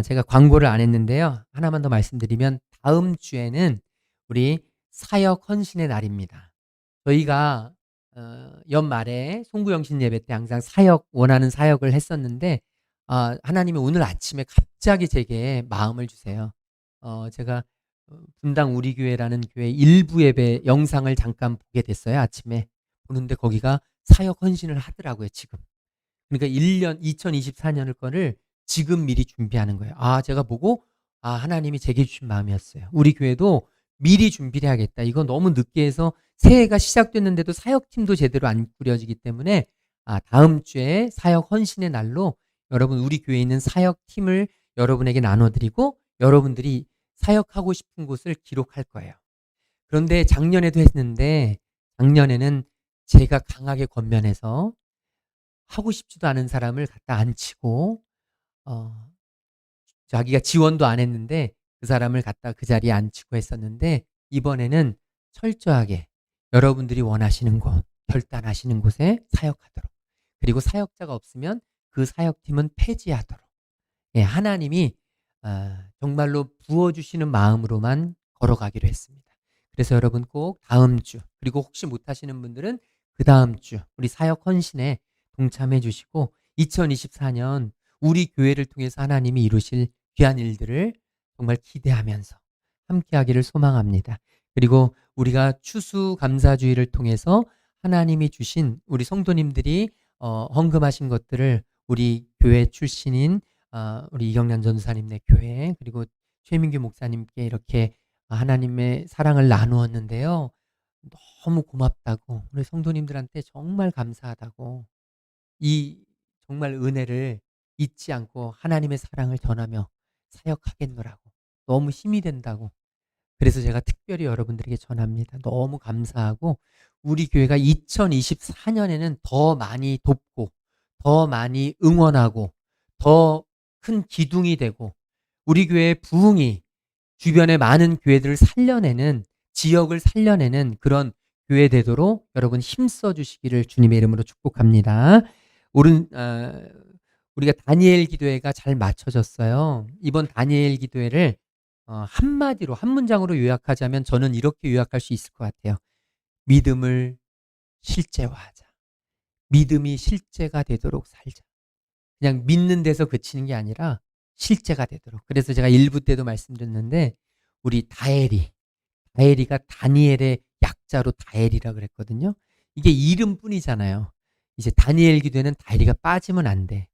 제가 광고를 안 했는데요. 하나만 더 말씀드리면 다음 주에는 우리 사역 헌신의 날입니다. 저희가 연말에 송구영신 예배 때 항상 사역 원하는 사역을 했었는데 하나님이 오늘 아침에 갑자기 제게 마음을 주세요. 제가 분당 우리 교회라는 교회 일부 예배 영상을 잠깐 보게 됐어요. 아침에 보는데 거기가 사역 헌신을 하더라고요. 지금. 그러니까 2024년을 거를 지금 미리 준비하는 거예요. 제가 보고 하나님이 제게 주신 마음이었어요. 우리 교회도 미리 준비를 해야겠다. 이거 너무 늦게 해서 새해가 시작됐는데도 사역팀도 제대로 안 꾸려지기 때문에 다음 주에 사역 헌신의 날로 여러분 우리 교회에 있는 사역팀을 여러분에게 나눠드리고 여러분들이 사역하고 싶은 곳을 기록할 거예요. 그런데 작년에도 했는데 작년에는 제가 강하게 권면해서 하고 싶지도 않은 사람을 갖다 앉히고 어 자기가 지원도 안 했는데 그 사람을 갖다 그 자리에 앉히고 했었는데 이번에는 철저하게 여러분들이 원하시는 곳, 결단하시는 곳에 사역하도록 그리고 사역자가 없으면 그 사역팀은 폐지하도록 하나님이 정말로 부어주시는 마음으로만 걸어가기로 했습니다. 그래서 여러분 꼭 다음 주 그리고 혹시 못하시는 분들은 그 다음 주 우리 사역 헌신에 동참해 주시고 2024년 우리 교회를 통해서 하나님이 이루실 귀한 일들을 정말 기대하면서 함께하기를 소망합니다. 그리고 우리가 추수감사주의를 통해서 하나님이 주신 우리 성도님들이 헌금하신 것들을 우리 교회 출신인 우리 이경란 전도사님네 교회 그리고 최민규 목사님께 이렇게 하나님의 사랑을 나누었는데요. 너무 고맙다고 우리 성도님들한테 정말 감사하다고 이 정말 은혜를 잊지 않고 하나님의 사랑을 전하며 사역하겠노라고 너무 힘이 된다고 그래서 제가 특별히 여러분들에게 전합니다. 너무 감사하고 우리 교회가 2024년에는 더 많이 돕고 더 많이 응원하고 더 큰 기둥이 되고 우리 교회의 부흥이 주변의 많은 교회들을 살려내는 지역을 살려내는 그런 교회 되도록 여러분 힘써 주시기를 주님의 이름으로 축복합니다. 우리가 다니엘 기도회가 잘 맞춰졌어요. 이번 다니엘 기도회를 한마디로 한 문장으로 요약하자면 저는 이렇게 요약할 수 있을 것 같아요. 믿음을 실제화하자. 믿음이 실제가 되도록 살자. 그냥 믿는 데서 그치는 게 아니라 실제가 되도록. 그래서 제가 1부 때도 말씀드렸는데 우리 다엘이가 다니엘의 약자로 다엘이라 그랬거든요. 이게 이름뿐이잖아요. 이제 다니엘 기도에는 다엘이가 빠지면 안 돼.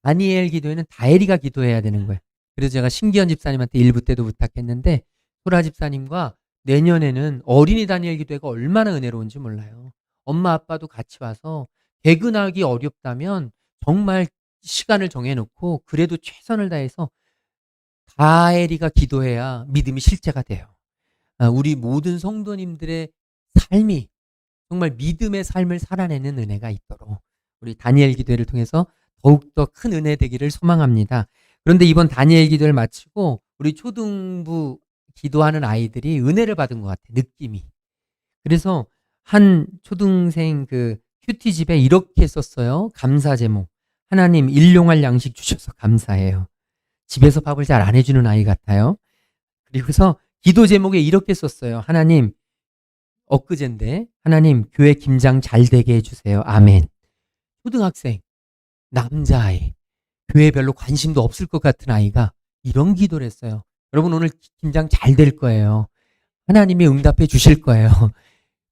다니엘 기도에는 다엘이가 기도해야 되는 거예요. 그래서 제가 신기현 집사님한테 1부 때도 부탁했는데 소라 집사님과 내년에는 어린이 다니엘 기도회가 얼마나 은혜로운지 몰라요. 엄마 아빠도 같이 와서 개근하기 어렵다면 정말 시간을 정해놓고 그래도 최선을 다해서 다엘이가 기도해야 믿음이 실제가 돼요. 우리 모든 성도님들의 삶이 정말 믿음의 삶을 살아내는 은혜가 있도록 우리 다니엘 기도회를 통해서 더욱더 큰 은혜 되기를 소망합니다. 그런데 이번 다니엘 기도를 마치고 우리 초등부 기도하는 아이들이 은혜를 받은 것 같아요. 느낌이. 그래서 한 초등생 그 큐티집에 이렇게 썼어요. 감사 제목. 하나님 일용할 양식 주셔서 감사해요. 집에서 밥을 잘 안 해주는 아이 같아요. 그리고서 기도 제목에 이렇게 썼어요. 하나님 엊그젠데 하나님 교회 김장 잘 되게 해주세요. 아멘. 초등학생 남자아이 교회에 별로 관심도 없을 것 같은 아이가 이런 기도를 했어요. 여러분 오늘 김장 잘 될 거예요. 하나님이 응답해 주실 거예요.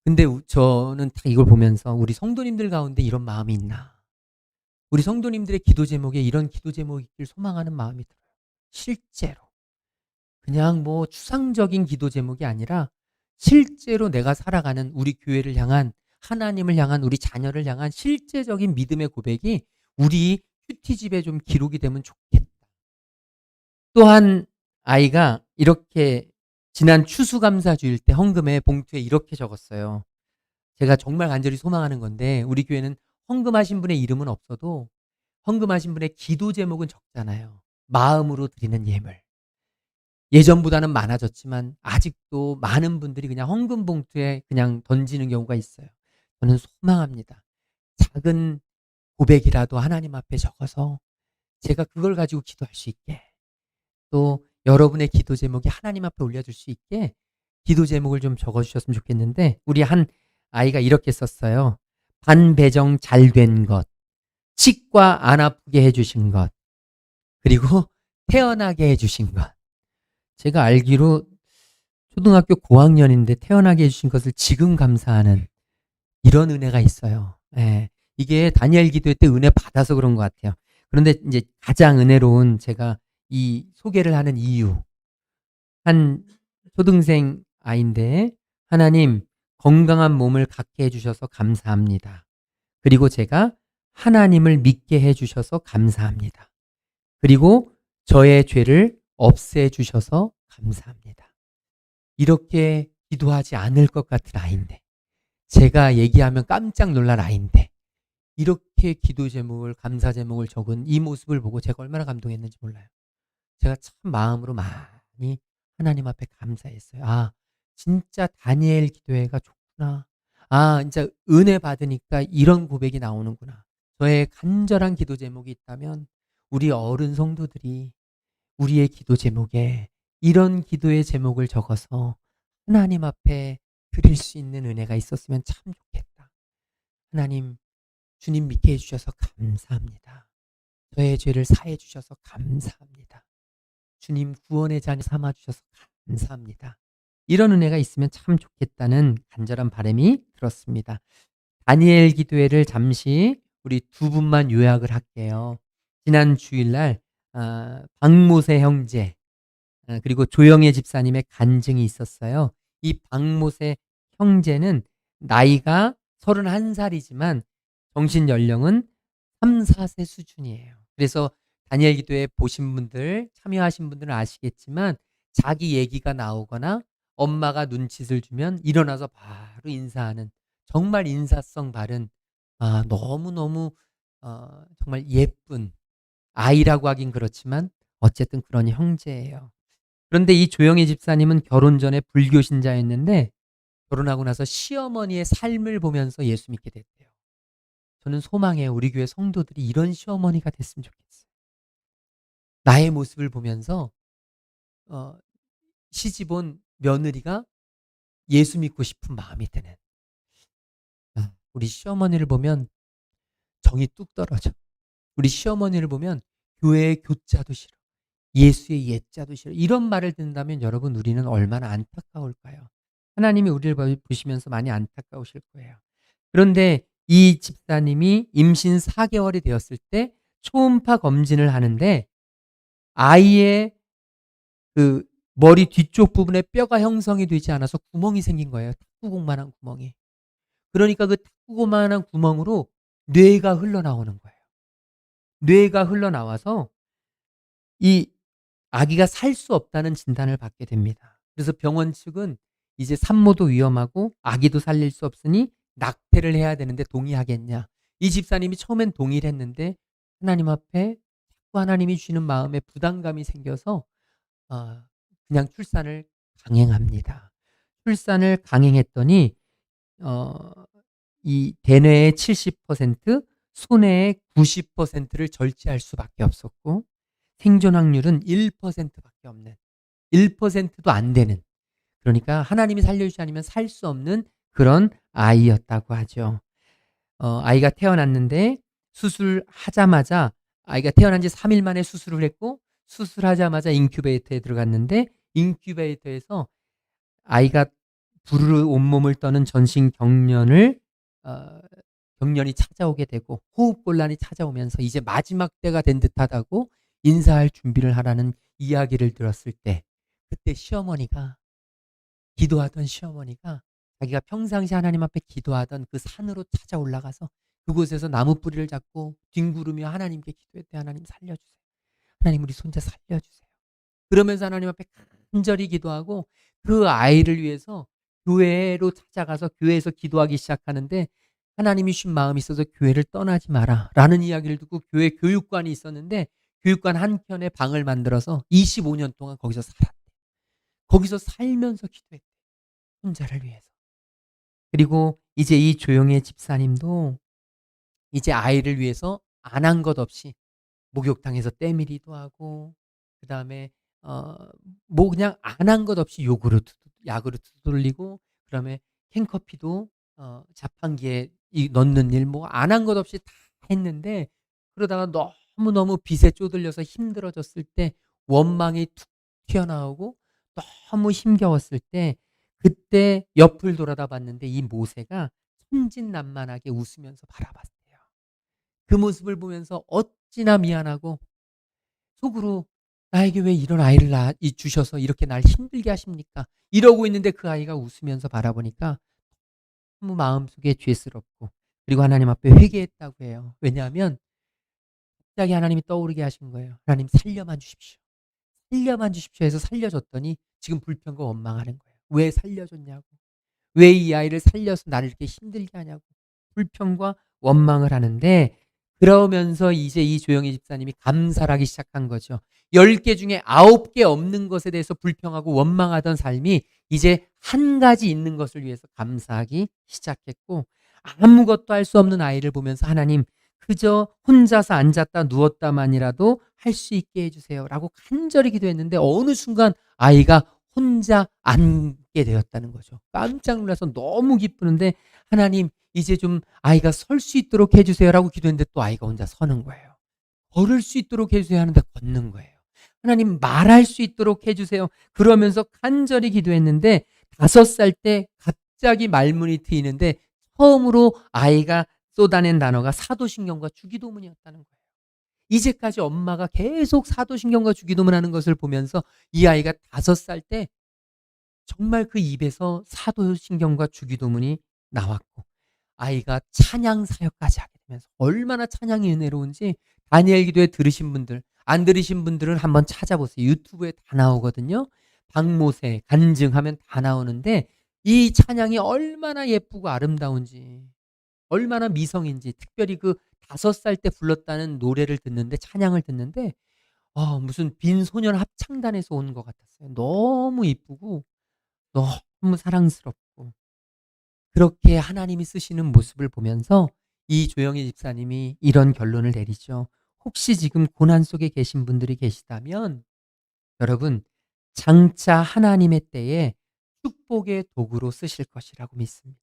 근데 저는 딱 이걸 보면서 우리 성도님들 가운데 이런 마음이 있나? 우리 성도님들의 기도 제목에 이런 기도 제목이 있길 소망하는 마음이 들어요. 실제로. 그냥 뭐 추상적인 기도 제목이 아니라 실제로 내가 살아가는 우리 교회를 향한 하나님을 향한 우리 자녀를 향한 실제적인 믿음의 고백이 우리 큐티집에 좀 기록이 되면 좋겠다. 또한 아이가 이렇게 지난 추수감사주일 때 헌금에 봉투에 이렇게 적었어요. 제가 정말 간절히 소망하는 건데 우리 교회는 헌금하신 분의 이름은 없어도 헌금하신 분의 기도 제목은 적잖아요. 마음으로 드리는 예물. 예전보다는 많아졌지만 아직도 많은 분들이 그냥 헌금 봉투에 그냥 던지는 경우가 있어요. 저는 소망합니다. 작은 고백이라도 하나님 앞에 적어서 제가 그걸 가지고 기도할 수 있게 또 여러분의 기도 제목이 하나님 앞에 올려줄 수 있게 기도 제목을 좀 적어주셨으면 좋겠는데, 우리 한 아이가 이렇게 썼어요. 반배정 잘 된 것, 치과 안 아프게 해주신 것, 그리고 태어나게 해주신 것. 제가 알기로 초등학교 고학년인데 태어나게 해주신 것을 지금 감사하는 이런 은혜가 있어요. 예. 이게 다니엘 기도회 때 은혜 받아서 그런 것 같아요. 그런데 이제 가장 은혜로운 제가 이 소개를 하는 이유. 한 초등생 아이인데, 하나님 건강한 몸을 갖게 해주셔서 감사합니다. 그리고 제가 하나님을 믿게 해주셔서 감사합니다. 그리고 저의 죄를 없애주셔서 감사합니다. 이렇게 기도하지 않을 것 같은 아이인데, 제가 얘기하면 깜짝 놀랄 아이인데, 이렇게 기도 제목을, 감사 제목을 적은 이 모습을 보고 제가 얼마나 감동했는지 몰라요. 제가 참 마음으로 많이 하나님 앞에 감사했어요. 아, 진짜 다니엘 기도회가 좋구나. 아, 진짜 은혜 받으니까 이런 고백이 나오는구나. 저의 간절한 기도 제목이 있다면 우리 어른 성도들이 우리의 기도 제목에 이런 기도의 제목을 적어서 하나님 앞에 드릴 수 있는 은혜가 있었으면 참 좋겠다. 하나님, 주님 믿게 해주셔서 감사합니다. 저의 죄를 사해 주셔서 감사합니다. 주님 구원의 자녀 삼아 주셔서 감사합니다. 이런 은혜가 있으면 참 좋겠다는 간절한 바람이 들었습니다. 다니엘 기도회를 잠시 우리 두 분만 요약을 할게요. 지난 주일날 박모세 형제, 그리고 조영애 집사님의 간증이 있었어요. 이 박모세 형제는 나이가 31살이지만 정신 연령은 3, 4세 수준이에요. 그래서 다니엘 기도에 보신 분들, 참여하신 분들은 아시겠지만, 자기 얘기가 나오거나 엄마가 눈짓을 주면 일어나서 바로 인사하는, 정말 인사성 바른, 너무너무 정말 예쁜 아이라고 하긴 그렇지만 어쨌든 그런 형제예요. 그런데 이 조영희 집사님은 결혼 전에 불교 신자였는데 결혼하고 나서 시어머니의 삶을 보면서 예수 믿게 됐대요. 저는 소망해요. 우리 교회 성도들이 이런 시어머니가 됐으면 좋겠어요. 나의 모습을 보면서 어, 시집온 며느리가 예수 믿고 싶은 마음이 드는, 우리 시어머니를 보면 정이 뚝 떨어져. 우리 시어머니를 보면 교회의 교자도 싫어. 예수의 옛자도 싫어. 이런 말을 듣는다면 여러분, 우리는 얼마나 안타까울까요? 하나님이 우리를 보시면서 많이 안타까우실 거예요. 그런데 이 집사님이 임신 4개월이 되었을 때 초음파 검진을 하는데 아이의 그 머리 뒤쪽 부분에 뼈가 형성이 되지 않아서 구멍이 생긴 거예요. 탁구공만한 구멍이. 그러니까 그 탁구공만한 구멍으로 뇌가 흘러나오는 거예요. 뇌가 흘러나와서 이 아기가 살 수 없다는 진단을 받게 됩니다. 그래서 병원 측은 이제 산모도 위험하고 아기도 살릴 수 없으니 낙태를 해야 되는데 동의하겠냐. 이 집사님이 처음엔 동의를 했는데 하나님 앞에 자꾸 하나님이 주시는 마음에 부담감이 생겨서 그냥 출산을 강행합니다. 출산을 강행했더니 어, 이 대뇌의 70%, 소뇌의 90%를 절제할 수밖에 없었고 생존 확률은 1%밖에 없는, 1%도 안 되는, 그러니까 하나님이 살려주지 않으면 살 수 없는 그런 아이였다고 하죠. 아이가 태어났는데 수술하자마자, 아이가 태어난 지 3일 만에 수술을 했고 수술하자마자 인큐베이터에 들어갔는데 인큐베이터에서 아이가 부르르 온몸을 떠는 전신 경련을 어, 경련이 찾아오게 되고 호흡곤란이 찾아오면서 이제 마지막 때가 된 듯하다고 인사할 준비를 하라는 이야기를 들었을 때, 그때 시어머니가, 기도하던 시어머니가 자기가 평상시 하나님 앞에 기도하던 그 산으로 찾아 올라가서 그곳에서 나무 뿌리를 잡고 뒹구르며 하나님께 기도했대. 하나님 살려주세요. 하나님 우리 손자 살려주세요. 그러면서 하나님 앞에 간절히 기도하고 그 아이를 위해서 교회로 찾아가서 교회에서 기도하기 시작하는데, 하나님이 주신 마음이 있어서 교회를 떠나지 마라 라는 이야기를 듣고 교회 교육관이 있었는데 교육관 한켠에 방을 만들어서 25년 동안 거기서 살았대. 거기서 살면서 기도했대. 손자를 위해서. 그리고 이제 이 조용의 집사님도 이제 아이를 위해서 안 한 것 없이 목욕탕에서 때밀이도 하고, 그 다음에 어 뭐 그냥 안 한 것 없이 요구르트 야구르트도 돌리고 그다음에 캔커피도 자판기에 넣는 일 뭐 안 한 것 없이 다 했는데 그러다가 너무너무 빚에 쪼들려서 힘들어졌을 때 원망이 툭 튀어나오고 너무 힘겨웠을 때 그때 옆을 돌아다 봤는데 이 모세가 천진난만하게 웃으면서 바라봤대요. 그 모습을 보면서 어찌나 미안하고 속으로 '나에게 왜 이런 아이를 주셔서 이렇게 날 힘들게 하십니까?' 이러고 있는데 그 아이가 웃으면서 바라보니까 너무 마음속에 죄스럽고 그리고 하나님 앞에 회개했다고 해요. 왜냐하면 갑자기 하나님이 떠오르게 하신 거예요. "하나님 살려만 주십시오. 살려만 주십시오." 해서 살려줬더니 지금 불평과 원망하는 거예요. "왜 살려줬냐고. 왜 이 아이를 살려서 나를 이렇게 힘들게 하냐고." 불평과 원망을 하는데 그러면서 이제 이 조영희 집사님이 감사를 하기 시작한 거죠. 10개 중에 9개 없는 것에 대해서 불평하고 원망하던 삶이 이제 한 가지 있는 것을 위해서 감사하기 시작했고 아무것도 할 수 없는 아이를 보면서 하나님 그저 혼자서 앉았다 누웠다만이라도 할 수 있게 해주세요라고 간절히 기도했는데 어느 순간 아이가 혼자 앉게 되었다는 거죠. 깜짝 놀라서 너무 기쁘는데 하나님 이제 좀 아이가 설 수 있도록 해주세요라고 기도했는데 또 아이가 혼자 서는 거예요. 걸을 수 있도록 해주세요 하는데 걷는 거예요. 하나님 말할 수 있도록 해주세요. 그러면서 간절히 기도했는데 5살 때 갑자기 말문이 트이는데 처음으로 아이가 쏟아낸 단어가 사도신경과 주기도문이었다는 거예요. 이제까지 엄마가 계속 사도신경과 주기도문 하는 것을 보면서 이 아이가 5살 때 정말 그 입에서 사도신경과 주기도문이 나왔고 아이가 찬양 사역까지 하게 되면서 얼마나 찬양이 은혜로운지 다니엘 기도회 들으신 분들 안 들으신 분들은 한번 찾아보세요. 유튜브에 다 나오거든요. 박모세 간증하면 다 나오는데 이 찬양이 얼마나 예쁘고 아름다운지 얼마나 미성인지 특별히 그 5살 때 불렀다는 노래를 듣는데 찬양을 듣는데 무슨 빈 소년 합창단에서 온 것 같았어요. 너무 이쁘고 너무 사랑스럽고 그렇게 하나님이 쓰시는 모습을 보면서 이 조영희 집사님이 이런 결론을 내리죠. 혹시 지금 고난 속에 계신 분들이 계시다면 여러분 장차 하나님의 때에 축복의 도구로 쓰실 것이라고 믿습니다.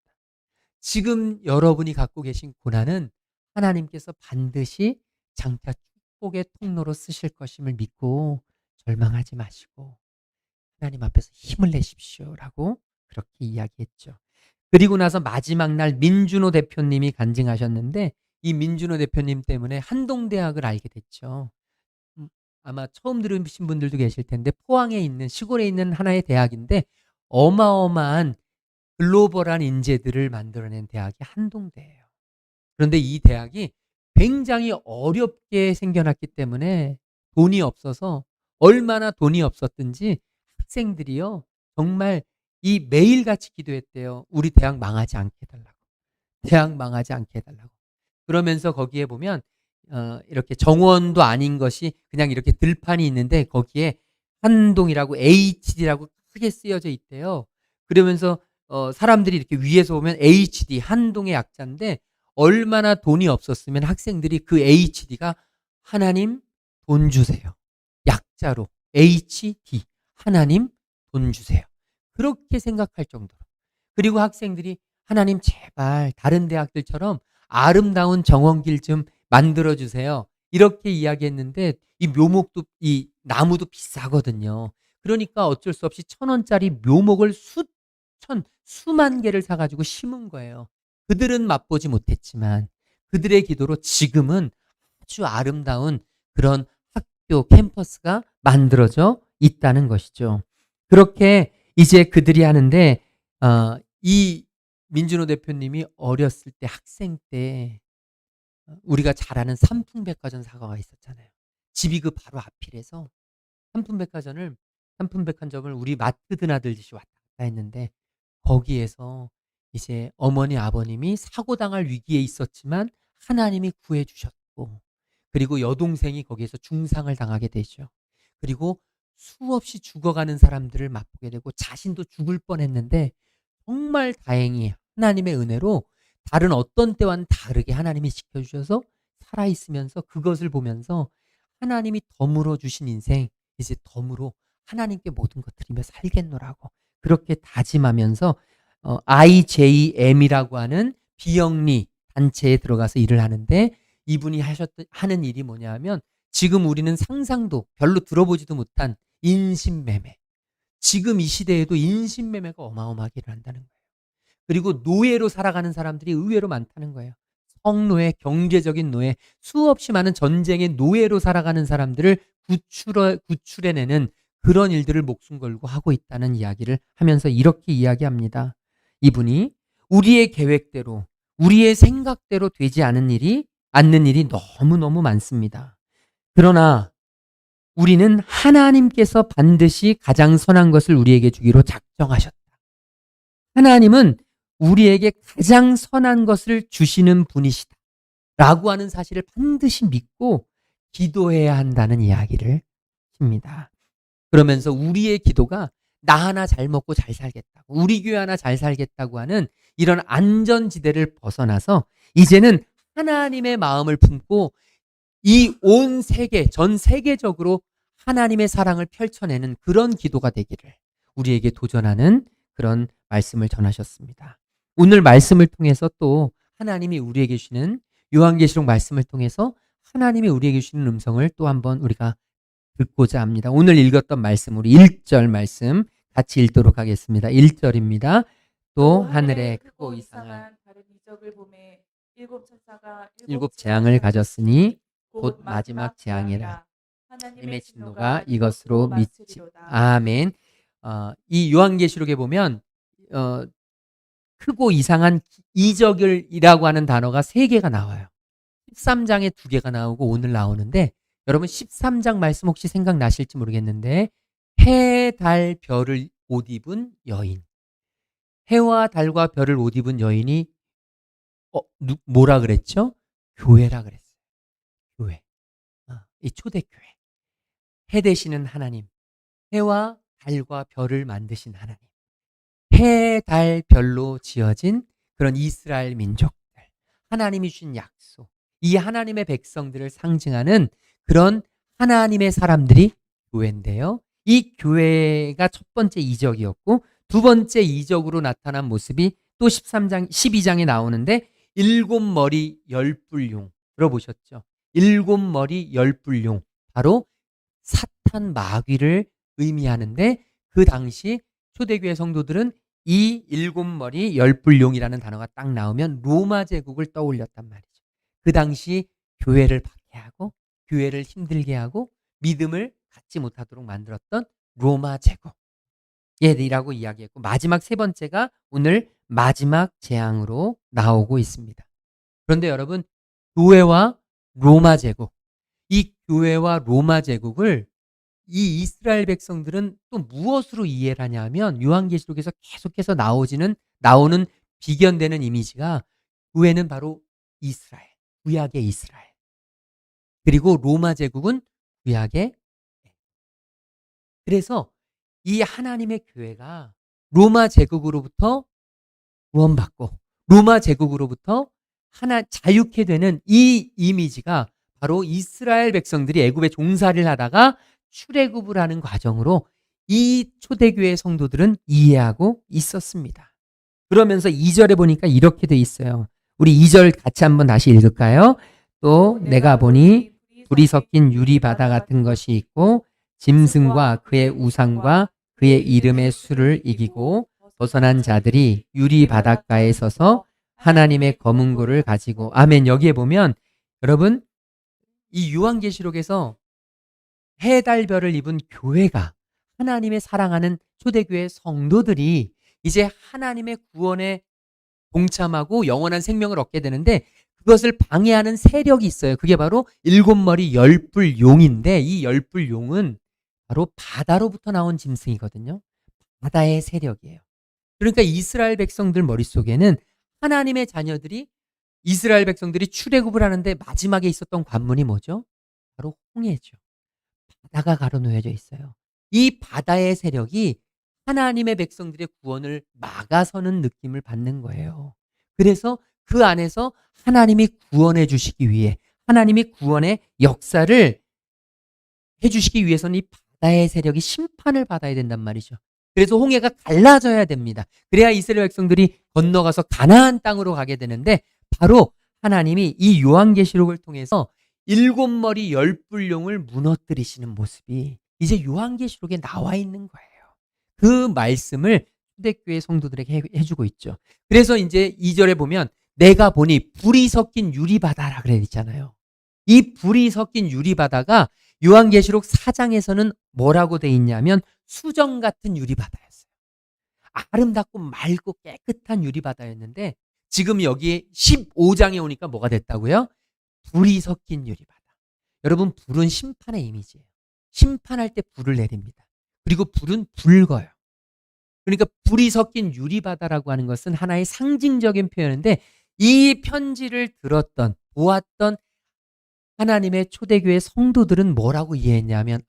지금 여러분이 갖고 계신 고난은 하나님께서 반드시 장차 축복의 통로로 쓰실 것임을 믿고 절망하지 마시고 하나님 앞에서 힘을 내십시오라고 그렇게 이야기했죠. 그리고 나서 마지막 날 민준호 대표님이 간증하셨는데 이 민준호 대표님 때문에 한동대학을 알게 됐죠. 음, 아마 처음 들으신 분들도 계실 텐데 포항에 있는 시골에 있는 하나의 대학인데 어마어마한 글로벌한 인재들을 만들어낸 대학이 한동대예요. 그런데 이 대학이 굉장히 어렵게 생겨났기 때문에 돈이 없어서 얼마나 돈이 없었든지 학생들이요. 정말 이 매일같이 기도했대요. 우리 대학 망하지 않게 해달라고. 대학 망하지 않게 해달라고. 그러면서 거기에 보면 이렇게 정원도 아닌 것이 그냥 이렇게 들판이 있는데 거기에 한동이라고 HD라고 크게 쓰여져 있대요. 그러면서 사람들이 이렇게 위에서 보면 HD 한동의 약자인데 얼마나 돈이 없었으면 학생들이 그 HD가 하나님 돈 주세요. 약자로 HD 하나님 돈 주세요. 그렇게 생각할 정도로. 그리고 학생들이 하나님 제발 다른 대학들처럼 아름다운 정원길 좀 만들어 주세요. 이렇게 이야기했는데 이 묘목도 이 나무도 비싸거든요. 그러니까 어쩔 수 없이 1,000원짜리 묘목을 수만 개를 사가지고 심은 거예요. 그들은 맛보지 못했지만 그들의 기도로 지금은 아주 아름다운 그런 학교 캠퍼스가 만들어져 있다는 것이죠. 그렇게 이제 그들이 하는데 이 민준호 대표님이 어렸을 때 학생 때 우리가 잘 아는 삼풍백화점 사과가 있었잖아요. 집이 그 바로 앞이라서 삼풍백화점을 삼풍백화점을 우리 마트 드나들듯이 왔다 갔다 했는데 거기에서 이제 어머니 아버님이 사고당할 위기에 있었지만 하나님이 구해 주셨고 그리고 여동생이 거기에서 중상을 당하게 되죠. 그리고 수없이 죽어가는 사람들을 맛보게 되고 자신도 죽을 뻔했는데 정말 다행히 하나님의 은혜로 다른 어떤 때와는 다르게 하나님이 지켜주셔서 살아있으면서 그것을 보면서 하나님이 덤으로 주신 인생 이제 덤으로 하나님께 모든 것 드리며 살겠노라고 그렇게 다짐하면서 IJM이라고 하는 비영리 단체에 들어가서 일을 하는데 이분이 하는 일이 뭐냐면 지금 우리는 상상도 별로 들어보지도 못한 인신매매. 지금 이 시대에도 인신매매가 어마어마하게 일어난다는 거예요. 그리고 노예로 살아가는 사람들이 의외로 많다는 거예요. 성노예, 경제적인 노예, 수없이 많은 전쟁의 노예로 살아가는 사람들을 구출해내는 그런 일들을 목숨 걸고 하고 있다는 이야기를 하면서 이렇게 이야기합니다. 이분이 우리의 계획대로, 우리의 생각대로 되지 않는 일이 너무너무 많습니다. 그러나 우리는 하나님께서 반드시 가장 선한 것을 우리에게 주기로 작정하셨다. 하나님은 우리에게 가장 선한 것을 주시는 분이시다. 라고 하는 사실을 반드시 믿고 기도해야 한다는 이야기를 합니다. 그러면서 우리의 기도가 나 하나 잘 먹고 잘 살겠다고, 우리 교회 하나 잘 살겠다고 하는 이런 안전지대를 벗어나서 이제는 하나님의 마음을 품고 이 온 세계, 전 세계적으로 하나님의 사랑을 펼쳐내는 그런 기도가 되기를 우리에게 도전하는 그런 말씀을 전하셨습니다. 오늘 말씀을 통해서 또 하나님이 우리에게 주시는 요한계시록 말씀을 통해서 하나님이 우리에게 주시는 음성을 또 한번 우리가 듣고자 합니다. 오늘 읽었던 말씀, 우리 1절 말씀 같이 읽도록 하겠습니다. 1절입니다. 또 하늘에 크고 이상한 다른 이적을 보매 일곱 재앙을 가졌으니 곧 마지막 재앙이라. 하나님의 진노가 이것으로 아멘. 이 요한계시록에 보면 크고 이상한 이적이라고 하는 단어가 3개가 나와요. 13장에 2개가 나오고 오늘 나오는데 여러분 13장 말씀 혹시 생각나실지 모르겠는데 해, 달, 별을 옷 입은 여인. 해와 달과 별을 옷 입은 여인이 뭐라 그랬죠? 교회라 그랬어요. 교회. 이 초대교회. 해 되시는 하나님. 해와 달과 별을 만드신 하나님. 해, 달, 별로 지어진 그런 이스라엘 민족들. 하나님이 주신 약속. 이 하나님의 백성들을 상징하는 그런 하나님의 사람들이 교회인데요. 이 교회가 첫 번째 이적이었고 두 번째 이적으로 나타난 모습이 또 12장에 나오는데 7머리 10뿔용 들어보셨죠? 7머리 10뿔용 바로 사탄 마귀를 의미하는데 그 당시 초대교회 성도들은 이 7머리 10뿔용이라는 단어가 딱 나오면 로마 제국을 떠올렸단 말이죠. 그 당시 교회를 박해하고 교회를 힘들게 하고 믿음을 갖지 못하도록 만들었던 로마 제국 얘들이라고 이야기했고 마지막 3번째가 오늘 마지막 재앙으로 나오고 있습니다. 그런데 여러분 교회와 로마 제국 이 교회와 로마 제국을 이 이스라엘 백성들은 또 무엇으로 이해를 하냐면 요한계시록에서 계속해서 나오는 비견되는 이미지가 교회는 바로 이스라엘, 구약의 이스라엘. 그리고 로마 제국은 구약의 그래서 이 하나님의 교회가 로마 제국으로부터 구원받고 로마 제국으로부터 자유케 되는 이 이미지가 바로 이스라엘 백성들이 애굽에 종살이를 하다가 출애굽을 하는 과정으로 이 초대교회 성도들은 이해하고 있었습니다. 그러면서 2절에 보니까 이렇게 돼 있어요. 우리 2절 같이 한번 다시 읽을까요? 또 내가 보니 불이 섞인 유리바다 같은 것이 있고 짐승과 그의 우상과 그의 이름의 수를 이기고 벗어난 자들이 유리 바닷가에 서서 하나님의 검은 고를 가지고 아멘. 여기에 보면 여러분 이 요한계시록에서 해, 달, 별을 입은 교회가 하나님의 사랑하는 초대교회 성도들이 이제 하나님의 구원에 동참하고 영원한 생명을 얻게 되는데 그것을 방해하는 세력이 있어요. 그게 바로 7머리 10뿔 용인데 이 10뿔 용은 바로 바다로부터 나온 짐승이거든요. 바다의 세력이에요. 그러니까 이스라엘 백성들 머릿속에는 하나님의 자녀들이 이스라엘 백성들이 출애굽을 하는데 마지막에 있었던 관문이 뭐죠? 바로 홍해죠. 바다가 가로놓여져 있어요. 이 바다의 세력이 하나님의 백성들의 구원을 막아서는 느낌을 받는 거예요. 그래서 그 안에서 하나님이 구원해 주시기 위해 하나님이 구원의 역사를 해 주시기 위해서는 이 바다의 세력이 심판을 받아야 된단 말이죠. 그래서 홍해가 갈라져야 됩니다. 그래야 이스라엘 백성들이 건너가서 가나안 땅으로 가게 되는데 바로 하나님이 이 요한계시록을 통해서 7머리 10불룡을 무너뜨리시는 모습이 이제 요한계시록에 나와 있는 거예요. 그 말씀을 초대교회 성도들에게 해주고 있죠. 그래서 이제 2절에 보면 내가 보니 불이 섞인 유리바다라 그래 있잖아요. 이 불이 섞인 유리바다가 요한계시록 4장에서는 뭐라고 돼 있냐면 수정 같은 유리바다였어요. 아름답고 맑고 깨끗한 유리바다였는데 지금 여기 15장에 오니까 뭐가 됐다고요? 불이 섞인 유리바다. 여러분, 불은 심판의 이미지예요. 심판할 때 불을 내립니다. 그리고 불은 붉어요. 그러니까 불이 섞인 유리바다라고 하는 것은 하나의 상징적인 표현인데 이 편지를 들었던 보았던 하나님의 초대교회 성도들은 뭐라고 이해했냐면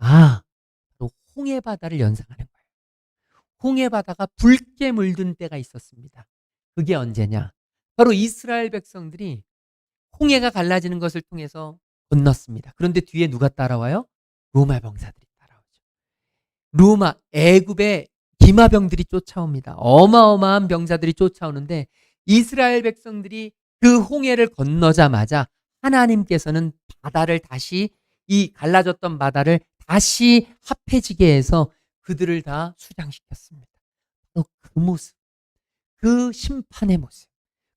또 홍해바다를 연상하는 거예요. 홍해바다가 붉게 물든 때가 있었습니다. 그게 언제냐? 바로 이스라엘 백성들이 홍해가 갈라지는 것을 통해서 건넜습니다. 그런데 뒤에 누가 따라와요? 로마 병사들이 따라오죠. 로마, 애굽의 기마병들이 쫓아옵니다. 어마어마한 병사들이 쫓아오는데 이스라엘 백성들이 그 홍해를 건너자마자 하나님께서는 바다를 다시 이 갈라졌던 바다를 다시 합해지게 해서 그들을 다 수장시켰습니다. 또 그 모습, 그 심판의 모습,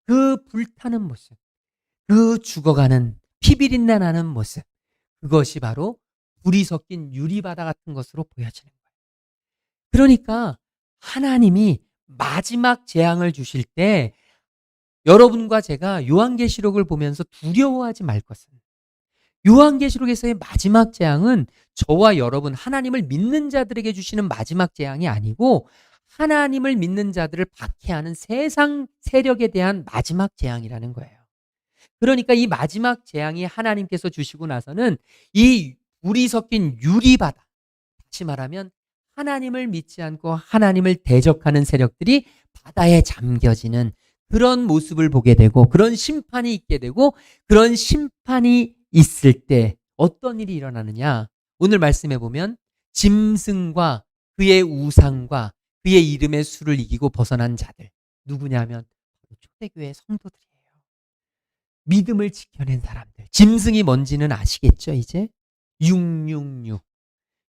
그 불타는 모습, 그 죽어가는 피비린내 나는 모습, 그것이 바로 불이 섞인 유리바다 같은 것으로 보여지는 거예요. 그러니까 하나님이 마지막 재앙을 주실 때 여러분과 제가 요한계시록을 보면서 두려워하지 말 것은 요한계시록에서의 마지막 재앙은 저와 여러분 하나님을 믿는 자들에게 주시는 마지막 재앙이 아니고 하나님을 믿는 자들을 박해하는 세상 세력에 대한 마지막 재앙이라는 거예요. 그러니까 이 마지막 재앙이 하나님께서 주시고 나서는 이 불이 섞인 유리바다, 다시 말하면 하나님을 믿지 않고 하나님을 대적하는 세력들이 바다에 잠겨지는 그런 모습을 보게 되고 그런 심판이 있게 되고 그런 심판이 있을 때 어떤 일이 일어나느냐? 오늘 말씀해 보면 짐승과 그의 우상과 그의 이름의 수를 이기고 벗어난 자들 누구냐면 초대교회 성도들이에요. 믿음을 지켜낸 사람들. 짐승이 뭔지는 아시겠죠 이제? 666.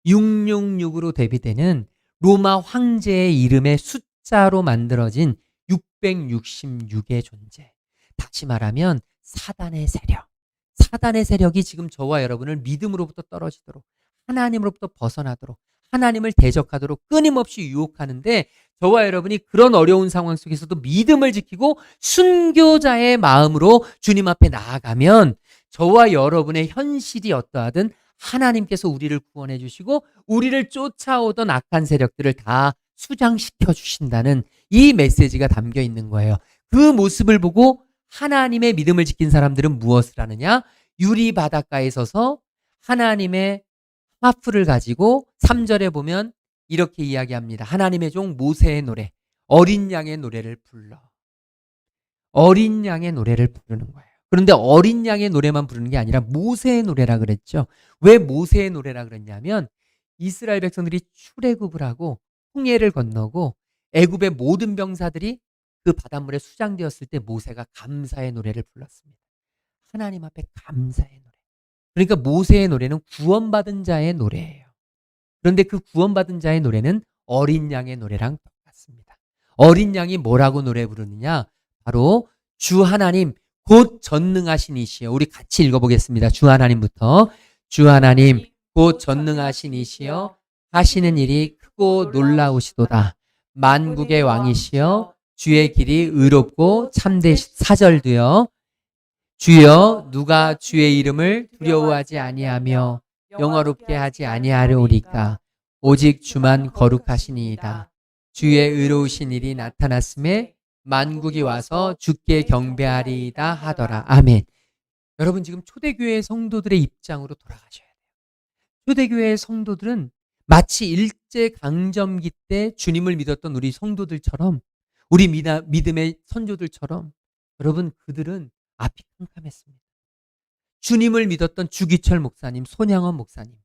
666으로 대비되는 로마 황제의 이름의 숫자로 만들어진 666의 존재. 다시 말하면 사단의 세력. 사단의 세력이 지금 저와 여러분을 믿음으로부터 떨어지도록 하나님으로부터 벗어나도록 하나님을 대적하도록 끊임없이 유혹하는데 저와 여러분이 그런 어려운 상황 속에서도 믿음을 지키고 순교자의 마음으로 주님 앞에 나아가면 저와 여러분의 현실이 어떠하든 하나님께서 우리를 구원해 주시고 우리를 쫓아오던 악한 세력들을 다 수장시켜 주신다는 이 메시지가 담겨 있는 거예요. 그 모습을 보고 하나님의 믿음을 지킨 사람들은 무엇을 하느냐? 유리 바닷가에 서서 하나님의 하프를 가지고 3절에 보면 이렇게 이야기합니다. 하나님의 종 모세의 노래, 어린 양의 노래를 불러. 어린 양의 노래를 부르는 거예요. 그런데 어린 양의 노래만 부르는 게 아니라 모세의 노래라 그랬죠. 왜 모세의 노래라 그랬냐면 이스라엘 백성들이 출애굽을 하고 홍해를 건너고 애굽의 모든 병사들이 그 바닷물에 수장되었을 때 모세가 감사의 노래를 불렀습니다. 하나님 앞에 감사의 노래. 그러니까 모세의 노래는 구원받은 자의 노래예요. 그런데 그 구원받은 자의 노래는 어린 양의 노래랑 똑같습니다. 어린 양이 뭐라고 노래 부르느냐? 바로 주 하나님 곧 전능하신 이시여. 우리 같이 읽어보겠습니다. 주 하나님부터. 주 하나님 곧 전능하신 이시여 하시는 일이 크고 놀라우시도다. 만국의 왕이시여 주의 길이 의롭고 참되시. 4절도요. 주여 누가 주의 이름을 두려워하지 아니하며 영화롭게 하지 아니하려오리까. 오직 주만 거룩하시니이다. 주의 의로우신 일이 나타났음에 만국이 와서 주께 경배하리이다 하더라. 아멘. 여러분 지금 초대교회 성도들의 입장으로 돌아가셔야 돼요. 초대교회 성도들은 마치 일제강점기 때 주님을 믿었던 우리 성도들처럼 우리 믿음의 선조들처럼 여러분 그들은 앞이 캄캄했습니다. 주님을 믿었던 주기철 목사님, 손양원 목사님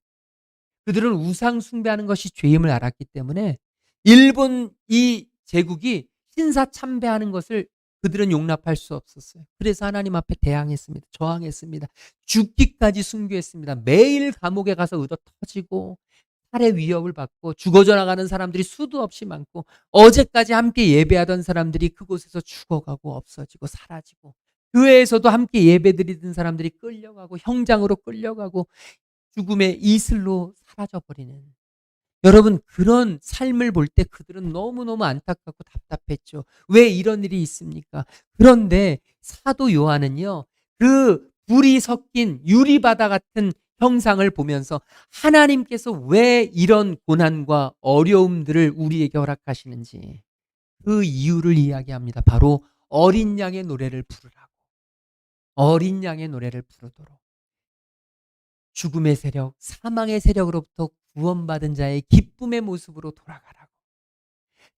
그들은 우상 숭배하는 것이 죄임을 알았기 때문에 일본 이 제국이 신사 참배하는 것을 그들은 용납할 수 없었어요. 그래서 하나님 앞에 대항했습니다. 저항했습니다. 죽기까지 순교했습니다. 매일 감옥에 가서 의도 터지고 살해 위협을 받고 죽어져 나가는 사람들이 수도 없이 많고 어제까지 함께 예배하던 사람들이 그곳에서 죽어가고 없어지고 사라지고 교회에서도 함께 예배드리던 사람들이 끌려가고 형장으로 끌려가고 죽음의 이슬로 사라져버리는, 여러분 그런 삶을 볼 때 그들은 너무너무 안타깝고 답답했죠. 왜 이런 일이 있습니까? 그런데 사도 요한은요, 그 불이 섞인 유리바다 같은 형상을 보면서 하나님께서 왜 이런 고난과 어려움들을 우리에게 허락하시는지 그 이유를 이야기합니다. 바로 어린 양의 노래를 부르라고. 어린 양의 노래를 부르도록. 죽음의 세력, 사망의 세력으로부터 구원받은 자의 기쁨의 모습으로 돌아가라고.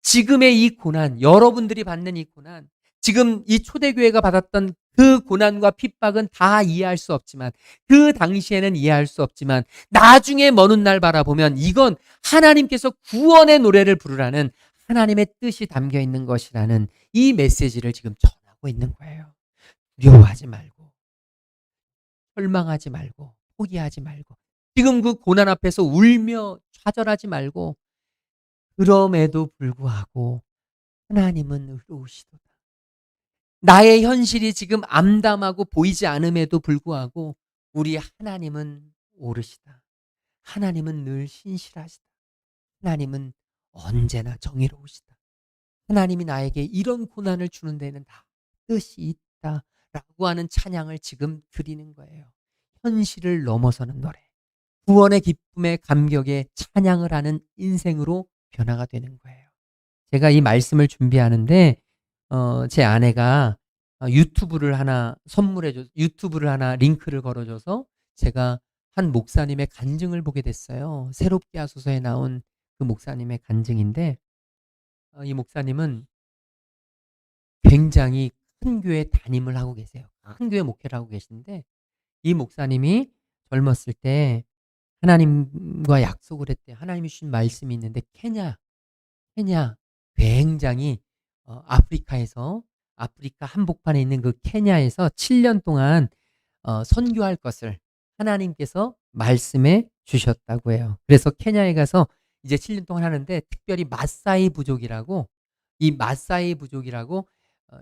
지금의 이 고난, 여러분들이 받는 이 고난, 지금 이 초대교회가 받았던 그 고난과 핍박은 다 이해할 수 없지만, 그 당시에는 이해할 수 없지만 나중에 먼 훗날 바라보면 이건 하나님께서 구원의 노래를 부르라는 하나님의 뜻이 담겨 있는 것이라는 이 메시지를 지금 전하고 있는 거예요. 두려워하지 말고, 절망하지 말고, 포기하지 말고, 지금 그 고난 앞에서 울며 좌절하지 말고, 그럼에도 불구하고 하나님은 의로우시도다. 나의 현실이 지금 암담하고 보이지 않음에도 불구하고 우리 하나님은 옳으시다. 하나님은 늘 신실하시다. 하나님은 언제나 정의로우시다. 하나님이 나에게 이런 고난을 주는 데는 다 뜻이 있다라고 하는 찬양을 지금 드리는 거예요. 현실을 넘어서는 노래. 구원의 기쁨의 감격에 찬양을 하는 인생으로 변화가 되는 거예요. 제가 이 말씀을 준비하는데 제 아내가 유튜브를 하나 유튜브를 하나 링크를 걸어줘서 제가 한 목사님의 간증을 보게 됐어요. 새롭게 하소서에 나온 그 목사님의 간증인데, 이 목사님은 굉장히 큰 교회 담임을 하고 계세요. 큰 교회 목회를 하고 계신데, 이 목사님이 젊었을 때 하나님과 약속을 했대요. 하나님이 주신 말씀이 있는데 케냐 굉장히 아프리카 한복판에 있는 그 케냐에서 7년 동안 선교할 것을 하나님께서 말씀해 주셨다고 해요. 그래서 케냐에 가서 이제 7년 동안 하는데, 특별히 마사이 부족이라고, 이 마사이 부족이라고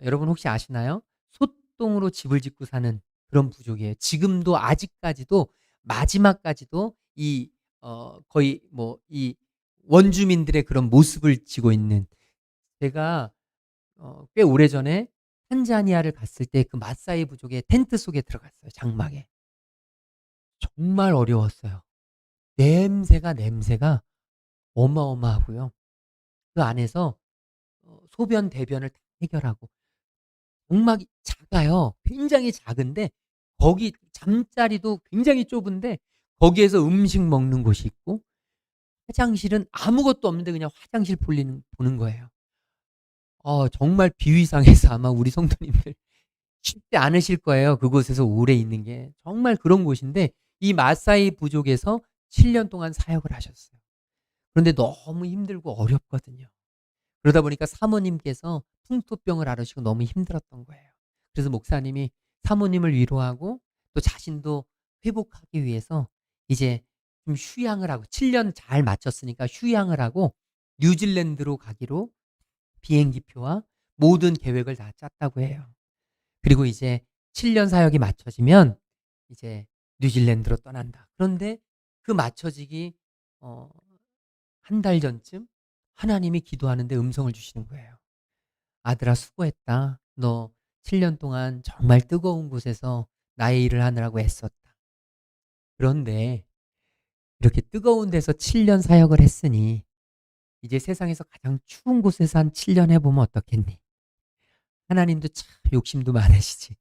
여러분 혹시 아시나요? 소똥으로 집을 짓고 사는 그런 부족이에요. 지금도 아직까지도 마지막까지도 이 거의 뭐 이 원주민들의 그런 모습을 지고 있는, 제가 꽤 오래전에 탄자니아를 갔을 때 그 마사이 부족의 텐트 속에 들어갔어요. 장막에. 정말 어려웠어요. 냄새가 어마어마하고요. 그 안에서 소변 대변을 다 해결하고, 장막이 작아요. 굉장히 작은데 거기 잠자리도 굉장히 좁은데 거기에서 음식 먹는 곳이 있고, 화장실은 아무것도 없는데 그냥 화장실 보는 거예요. 정말 비위상해서 아마 우리 성도님들 쉽지 않으실 거예요. 그곳에서 오래 있는 게. 정말 그런 곳인데 이 마사이 부족에서 7년 동안 사역을 하셨어요. 그런데 너무 힘들고 어렵거든요. 그러다 보니까 사모님께서 풍토병을 앓으시고 너무 힘들었던 거예요. 그래서 목사님이 사모님을 위로하고 또 자신도 회복하기 위해서 이제 좀 휴양을 하고, 7년 잘 마쳤으니까 휴양을 하고 뉴질랜드로 가기로 비행기표와 모든 계획을 다 짰다고 해요. 그리고 이제 7년 사역이 맞춰지면 이제 뉴질랜드로 떠난다. 그런데 그 맞춰지기 한 달 전쯤 하나님이 기도하는데 음성을 주시는 거예요. 아들아, 수고했다. 너 7년 동안 정말 뜨거운 곳에서 나의 일을 하느라고 애썼다. 그런데 이렇게 뜨거운 데서 7년 사역을 했으니 이제 세상에서 가장 추운 곳에서 한 7년 해보면 어떻겠니? 하나님도 참 욕심도 많으시지.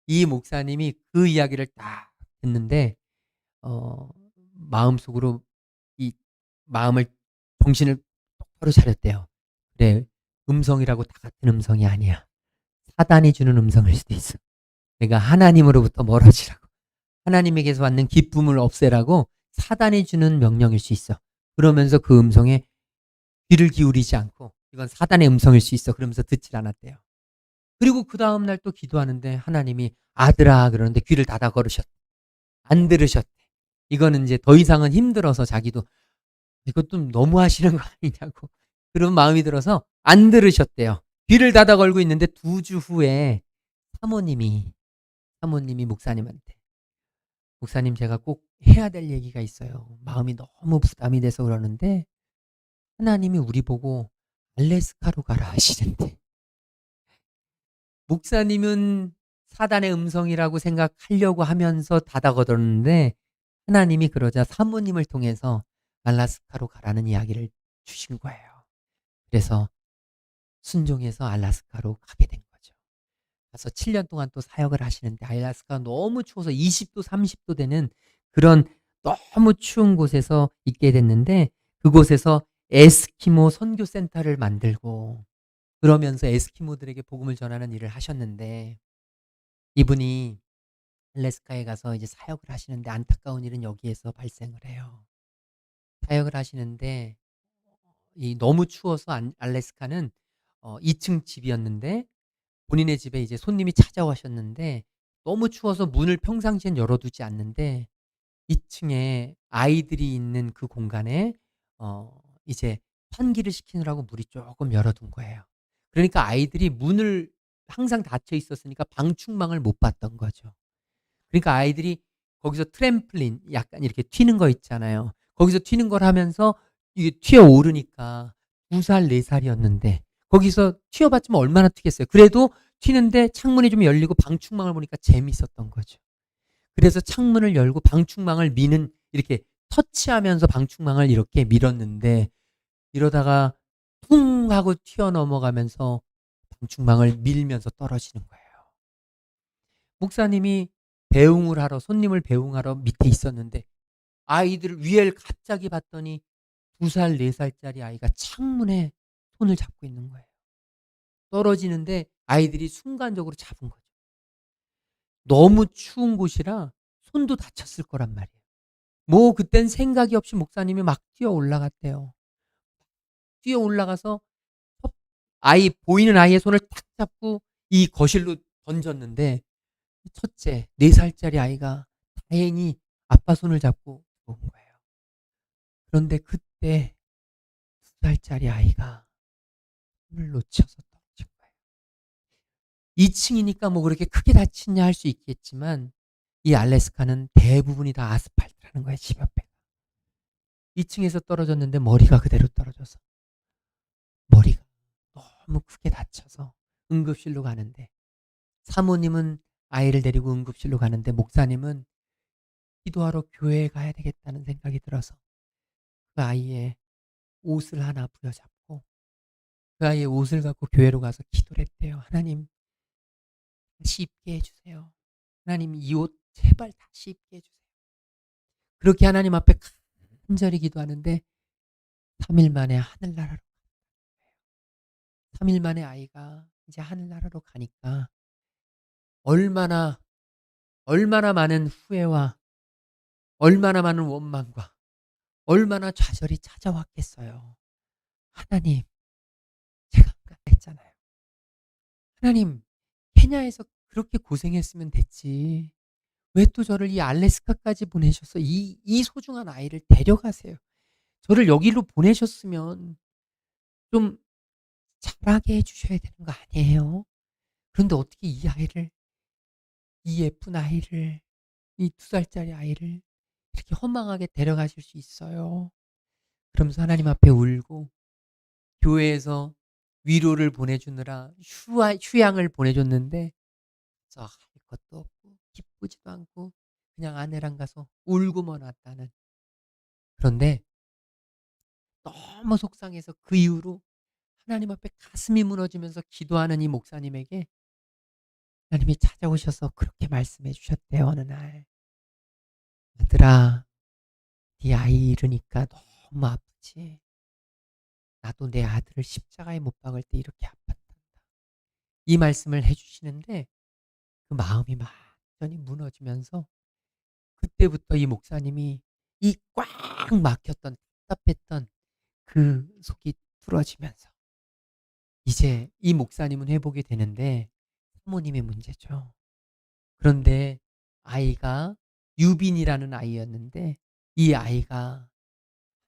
이 목사님이 그 이야기를 딱 듣는데 마음속으로 이 마음을 정신을 똑바로 차렸대요. 그래, 음성이라고 다 같은 음성이 아니야. 사단이 주는 음성일 수도 있어. 내가 하나님으로부터 멀어지라고, 하나님에게서 받는 기쁨을 없애라고 사단이 주는 명령일 수 있어. 그러면서 그 음성에 귀를 기울이지 않고 이건 사단의 음성일 수 있어. 그러면서 듣질 않았대요. 그리고 그 다음날 또 기도하는데 하나님이 아들아 그러는데 귀를 닫아 걸으셨대. 안 들으셨대. 이거는 이제 더 이상은 힘들어서 자기도 이것도 너무 하시는 거 아니냐고 그런 마음이 들어서 안 들으셨대요. 귀를 닫아 걸고 있는데 2주 후에 사모님이 목사님한테 목사님 제가 꼭 해야 될 얘기가 있어요. 마음이 너무 부담이 돼서 그러는데 하나님이 우리 보고 알래스카로 가라 하시는데 목사님은 사단의 음성이라고 생각하려고 하면서 닫아거렸는데 하나님이 그러자 사모님을 통해서 알래스카로 가라는 이야기를 주신 거예요. 그래서 순종해서 알래스카로 가게 된 거죠. 가서 7년 동안 또 사역을 하시는데 알래스카가 너무 추워서 20도 30도 되는 그런 너무 추운 곳에서 있게 됐는데 그곳에서 에스키모 선교센터를 만들고 그러면서 에스키모들에게 복음을 전하는 일을 하셨는데 이분이 알래스카에 가서 이제 사역을 하시는데 안타까운 일은 여기에서 발생을 해요. 사역을 하시는데 이 너무 추워서 알래스카는 2층 집이었는데 본인의 집에 이제 손님이 찾아오셨는데 너무 추워서 문을 평상시엔 열어두지 않는데 2층에 아이들이 있는 그 공간에 이제 환기를 시키느라고 문이 조금 열어둔 거예요. 그러니까 아이들이 문을 항상 닫혀 있었으니까 방충망을 못 봤던 거죠. 그러니까 아이들이 거기서 트램플린 약간 이렇게 튀는 거 있잖아요. 거기서 튀는 걸 하면서 이게 튀어 오르니까 2살, 4살이었는데 거기서 튀어봤지만 얼마나 튀겠어요. 그래도 튀는데 창문이 좀 열리고 방충망을 보니까 재밌었던 거죠. 그래서 창문을 열고 방충망을 미는 이렇게 터치하면서 방충망을 이렇게 밀었는데 이러다가 쿵 하고 튀어넘어가면서 방충망을 밀면서 떨어지는 거예요. 목사님이 배웅을 하러 손님을 배웅하러 밑에 있었는데 아이들 위를 갑자기 봤더니 2살, 4살짜리 아이가 창문에 손을 잡고 있는 거예요. 떨어지는데 아이들이 순간적으로 잡은 거죠. 너무 추운 곳이라 손도 다쳤을 거란 말이에요. 뭐 그땐 생각이 없이 목사님이 막 뛰어 올라갔대요. 뛰어 올라가서 아이 보이는 아이의 손을 탁 잡고 이 거실로 던졌는데 첫째 4살짜리 아이가 다행히 아빠 손을 잡고 온 거예요. 그런데 그때 2살짜리 아이가 손을 놓쳐서 떨어진 거예요. 2층이니까 뭐 그렇게 크게 다치냐 할 수 있겠지만 이 알래스카는 대부분이 다 아스팔트라는 거예요. 집 옆에가. 2층에서 떨어졌는데 머리가 그대로 떨어져서 머리가 너무 크게 다쳐서 응급실로 가는데 사모님은 아이를 데리고 응급실로 가는데 목사님은 기도하러 교회에 가야 되겠다는 생각이 들어서 그 아이의 옷을 하나 부여잡고 그 아이의 옷을 갖고 교회로 가서 기도를 했대요. 하나님 다시 입게 해주세요. 하나님 이 옷 제발 다시 입게 해주세요. 그렇게 하나님 앞에 간절히 기도하는데 3일 만에 하늘나라로 3일 만에 아이가 이제 하늘나라로 가니까 얼마나 많은 후회와 얼마나 많은 원망과 얼마나 좌절이 찾아왔겠어요. 하나님 제가 안 간다 했잖아요. 하나님 케냐에서 그렇게 고생했으면 됐지. 왜 또 저를 이 알래스카까지 보내셔서 이 소중한 아이를 데려가세요. 저를 여기로 보내셨으면 좀 잘하게 해주셔야 되는 거 아니에요? 그런데 어떻게 이 아이를 이 예쁜 아이를 이 2살짜리 아이를 이렇게 허망하게 데려가실 수 있어요? 그러면서 하나님 앞에 울고 교회에서 위로를 보내주느라 휴양을 보내줬는데 저 할 것도 없고 기쁘지도 않고 그냥 아내랑 가서 울고만 왔다는. 그런데 너무 속상해서 그 이후로 하나님 앞에 가슴이 무너지면서 기도하는 이 목사님에게 하나님이 찾아오셔서 그렇게 말씀해 주셨대요. 어느 날 아들아 네 아이 잃으니까 너무 아프지. 나도 내 아들을 십자가에 못 박을 때 이렇게 아팠단다. 이 말씀을 해주시는데 그 마음이 완전히 무너지면서 그때부터 이 목사님이 이 꽉 막혔던 답답했던 그 속이 뚫어지면서 이제 이 목사님은 회복이 되는데 사모님의 문제죠. 그런데 아이가 유빈이라는 아이였는데 이 아이가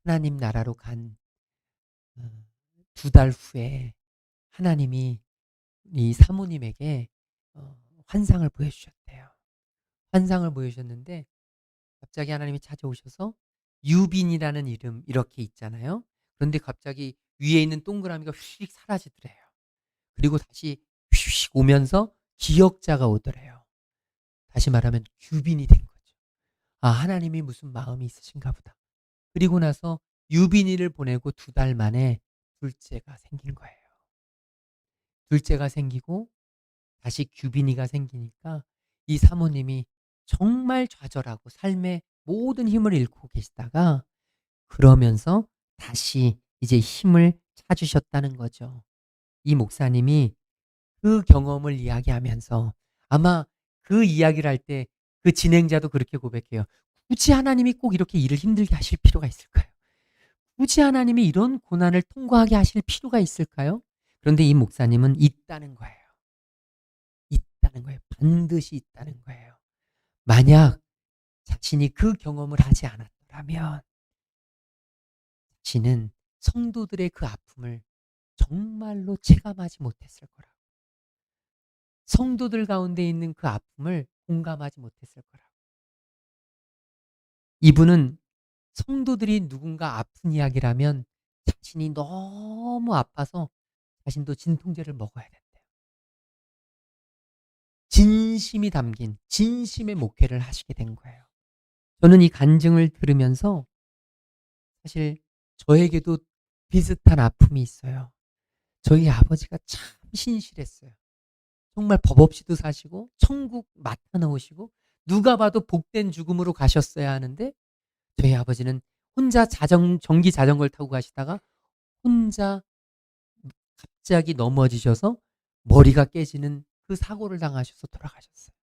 하나님 나라로 간 두 달 후에 하나님이 이 사모님에게 환상을 보여주셨대요. 환상을 보여주셨는데 갑자기 하나님이 찾아오셔서 유빈이라는 이름 이렇게 있잖아요. 그런데 갑자기 위에 있는 동그라미가 휙 사라지더래요. 그리고 다시 휙 오면서 기억자가 오더래요. 다시 말하면 규빈이 된 거죠. 아, 하나님이 무슨 마음이 있으신가 보다. 그리고 나서 유빈이를 보내고 두 달 만에 둘째가 생긴 거예요. 둘째가 생기고 다시 규빈이가 생기니까 이 사모님이 정말 좌절하고 삶의 모든 힘을 잃고 계시다가 그러면서 다시 이제 힘을 찾으셨다는 거죠. 이 목사님이 그 경험을 이야기하면서 아마 그 이야기를 할 때 그 진행자도 그렇게 고백해요. 굳이 하나님이 꼭 이렇게 일을 힘들게 하실 필요가 있을까요? 굳이 하나님이 이런 고난을 통과하게 하실 필요가 있을까요? 그런데 이 목사님은 있다는 거예요. 있다는 거예요. 반드시 있다는 거예요. 만약 자신이 그 경험을 하지 않았더라면 자신은 성도들의 그 아픔을 정말로 체감하지 못했을 거라고. 성도들 가운데 있는 그 아픔을 공감하지 못했을 거라고. 이분은 성도들이 누군가 아픈 이야기라면 자신이 너무 아파서 자신도 진통제를 먹어야 된대요. 진심이 담긴 진심의 목회를 하시게 된 거예요. 저는 이 간증을 들으면서 사실 저에게도 비슷한 아픔이 있어요. 저희 아버지가 참 신실했어요. 정말 법 없이도 사시고 천국 맡아 놓으시고 누가 봐도 복된 죽음으로 가셨어야 하는데 저희 아버지는 혼자 전기 자전거를 타고 가시다가 혼자 갑자기 넘어지셔서 머리가 깨지는 그 사고를 당하셔서 돌아가셨어요.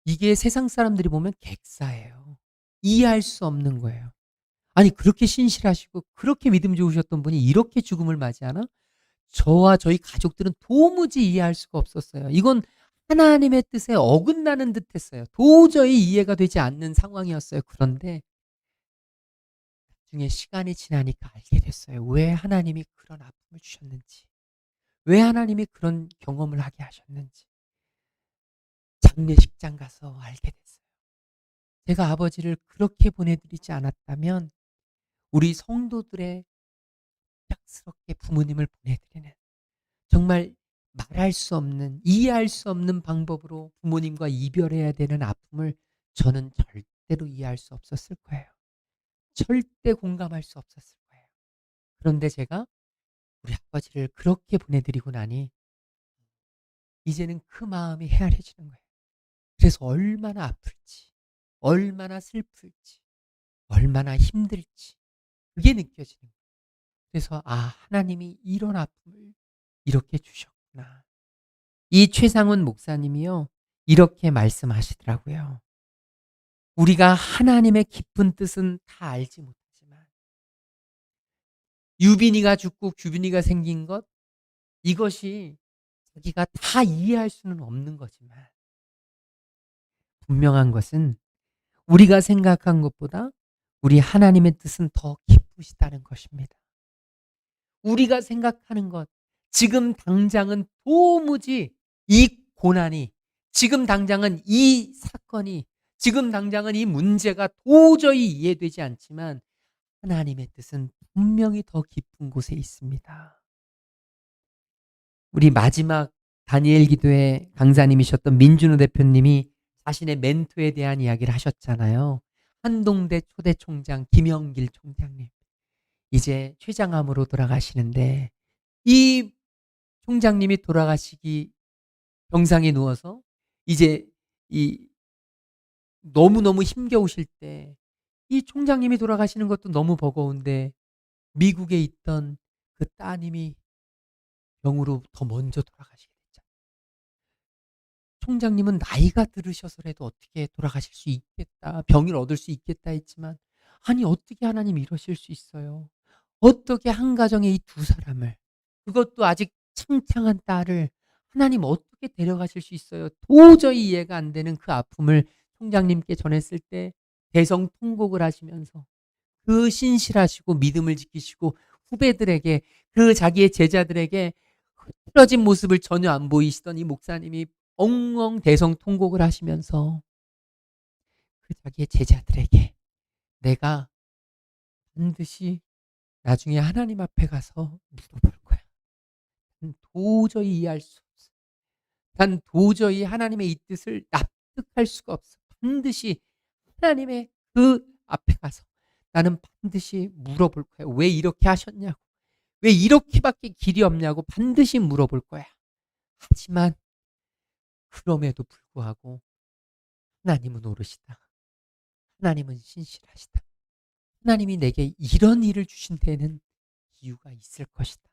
이게 세상 사람들이 보면 객사예요. 이해할 수 없는 거예요. 아니 그렇게 신실하시고 그렇게 믿음 좋으셨던 분이 이렇게 죽음을 맞이하나? 저와 저희 가족들은 도무지 이해할 수가 없었어요. 이건 하나님의 뜻에 어긋나는 듯했어요. 도저히 이해가 되지 않는 상황이었어요. 그런데 나중에 시간이 지나니까 알게 됐어요. 왜 하나님이 그런 아픔을 주셨는지. 왜 하나님이 그런 경험을 하게 하셨는지. 장례식장 가서 알게 됐어요. 제가 아버지를 그렇게 보내드리지 않았다면 우리 성도들의 갑작스럽게 부모님을 보내드리는 정말 말할 수 없는 이해할 수 없는 방법으로 부모님과 이별해야 되는 아픔을 저는 절대로 이해할 수 없었을 거예요. 절대 공감할 수 없었을 거예요. 그런데 제가 우리 아버지를 그렇게 보내드리고 나니 이제는 그 마음이 헤아려지는 거예요. 그래서 얼마나 아플지, 얼마나 슬플지, 얼마나 힘들지 그게 느껴지는 거예요. 그래서 아, 하나님이 이런 아픔을 이렇게 주셨구나. 이 최상훈 목사님이요. 이렇게 말씀하시더라고요. 우리가 하나님의 깊은 뜻은 다 알지 못하지만 유빈이가 죽고 규빈이가 생긴 것 이것이 자기가 다 이해할 수는 없는 거지만 분명한 것은 우리가 생각한 것보다 우리 하나님의 뜻은 더 기쁘시다는 것입니다. 우리가 생각하는 것 지금 당장은 도무지 이 고난이 지금 당장은 이 사건이 지금 당장은 이 문제가 도저히 이해되지 않지만 하나님의 뜻은 분명히 더 깊은 곳에 있습니다. 우리 마지막 다니엘 기도회 강사님이셨던 민준호 대표님이 자신의 멘토에 대한 이야기를 하셨잖아요. 한동대 초대 총장 김영길 총장님. 이제 췌장암으로 돌아가시는데 이 총장님이 돌아가시기 병상에 누워서 이제 이 너무너무 힘겨우실 때 이 총장님이 돌아가시는 것도 너무 버거운데 미국에 있던 그 따님이 병으로 더 먼저 돌아가시게 됐잖아요. 총장님은 나이가 들으셔서라도 어떻게 돌아가실 수 있겠다, 병을 얻을 수 있겠다 했지만 아니 어떻게 하나님 이러실 수 있어요? 어떻게 한 가정에 이 두 사람을, 그것도 아직 창창한 딸을 하나님 어떻게 데려가실 수 있어요? 도저히 이해가 안 되는 그 아픔을 총장님께 전했을 때 대성통곡을 하시면서 그 신실하시고 믿음을 지키시고 후배들에게, 그 자기의 제자들에게 흐트러진 모습을 전혀 안 보이시던 이 목사님이 엉엉 대성통곡을 하시면서 그 자기의 제자들에게 내가 반드시 나중에 하나님 앞에 가서 물어볼 거야. 난 도저히 이해할 수 없어. 난 도저히 하나님의 이 뜻을 납득할 수가 없어. 반드시 하나님의 그 앞에 가서 나는 반드시 물어볼 거야. 왜 이렇게 하셨냐고. 왜 이렇게밖에 길이 없냐고 반드시 물어볼 거야. 하지만 그럼에도 불구하고 하나님은 오르시다. 하나님은 신실하시다. 하나님이 내게 이런 일을 주신 데에는 이유가 있을 것이다.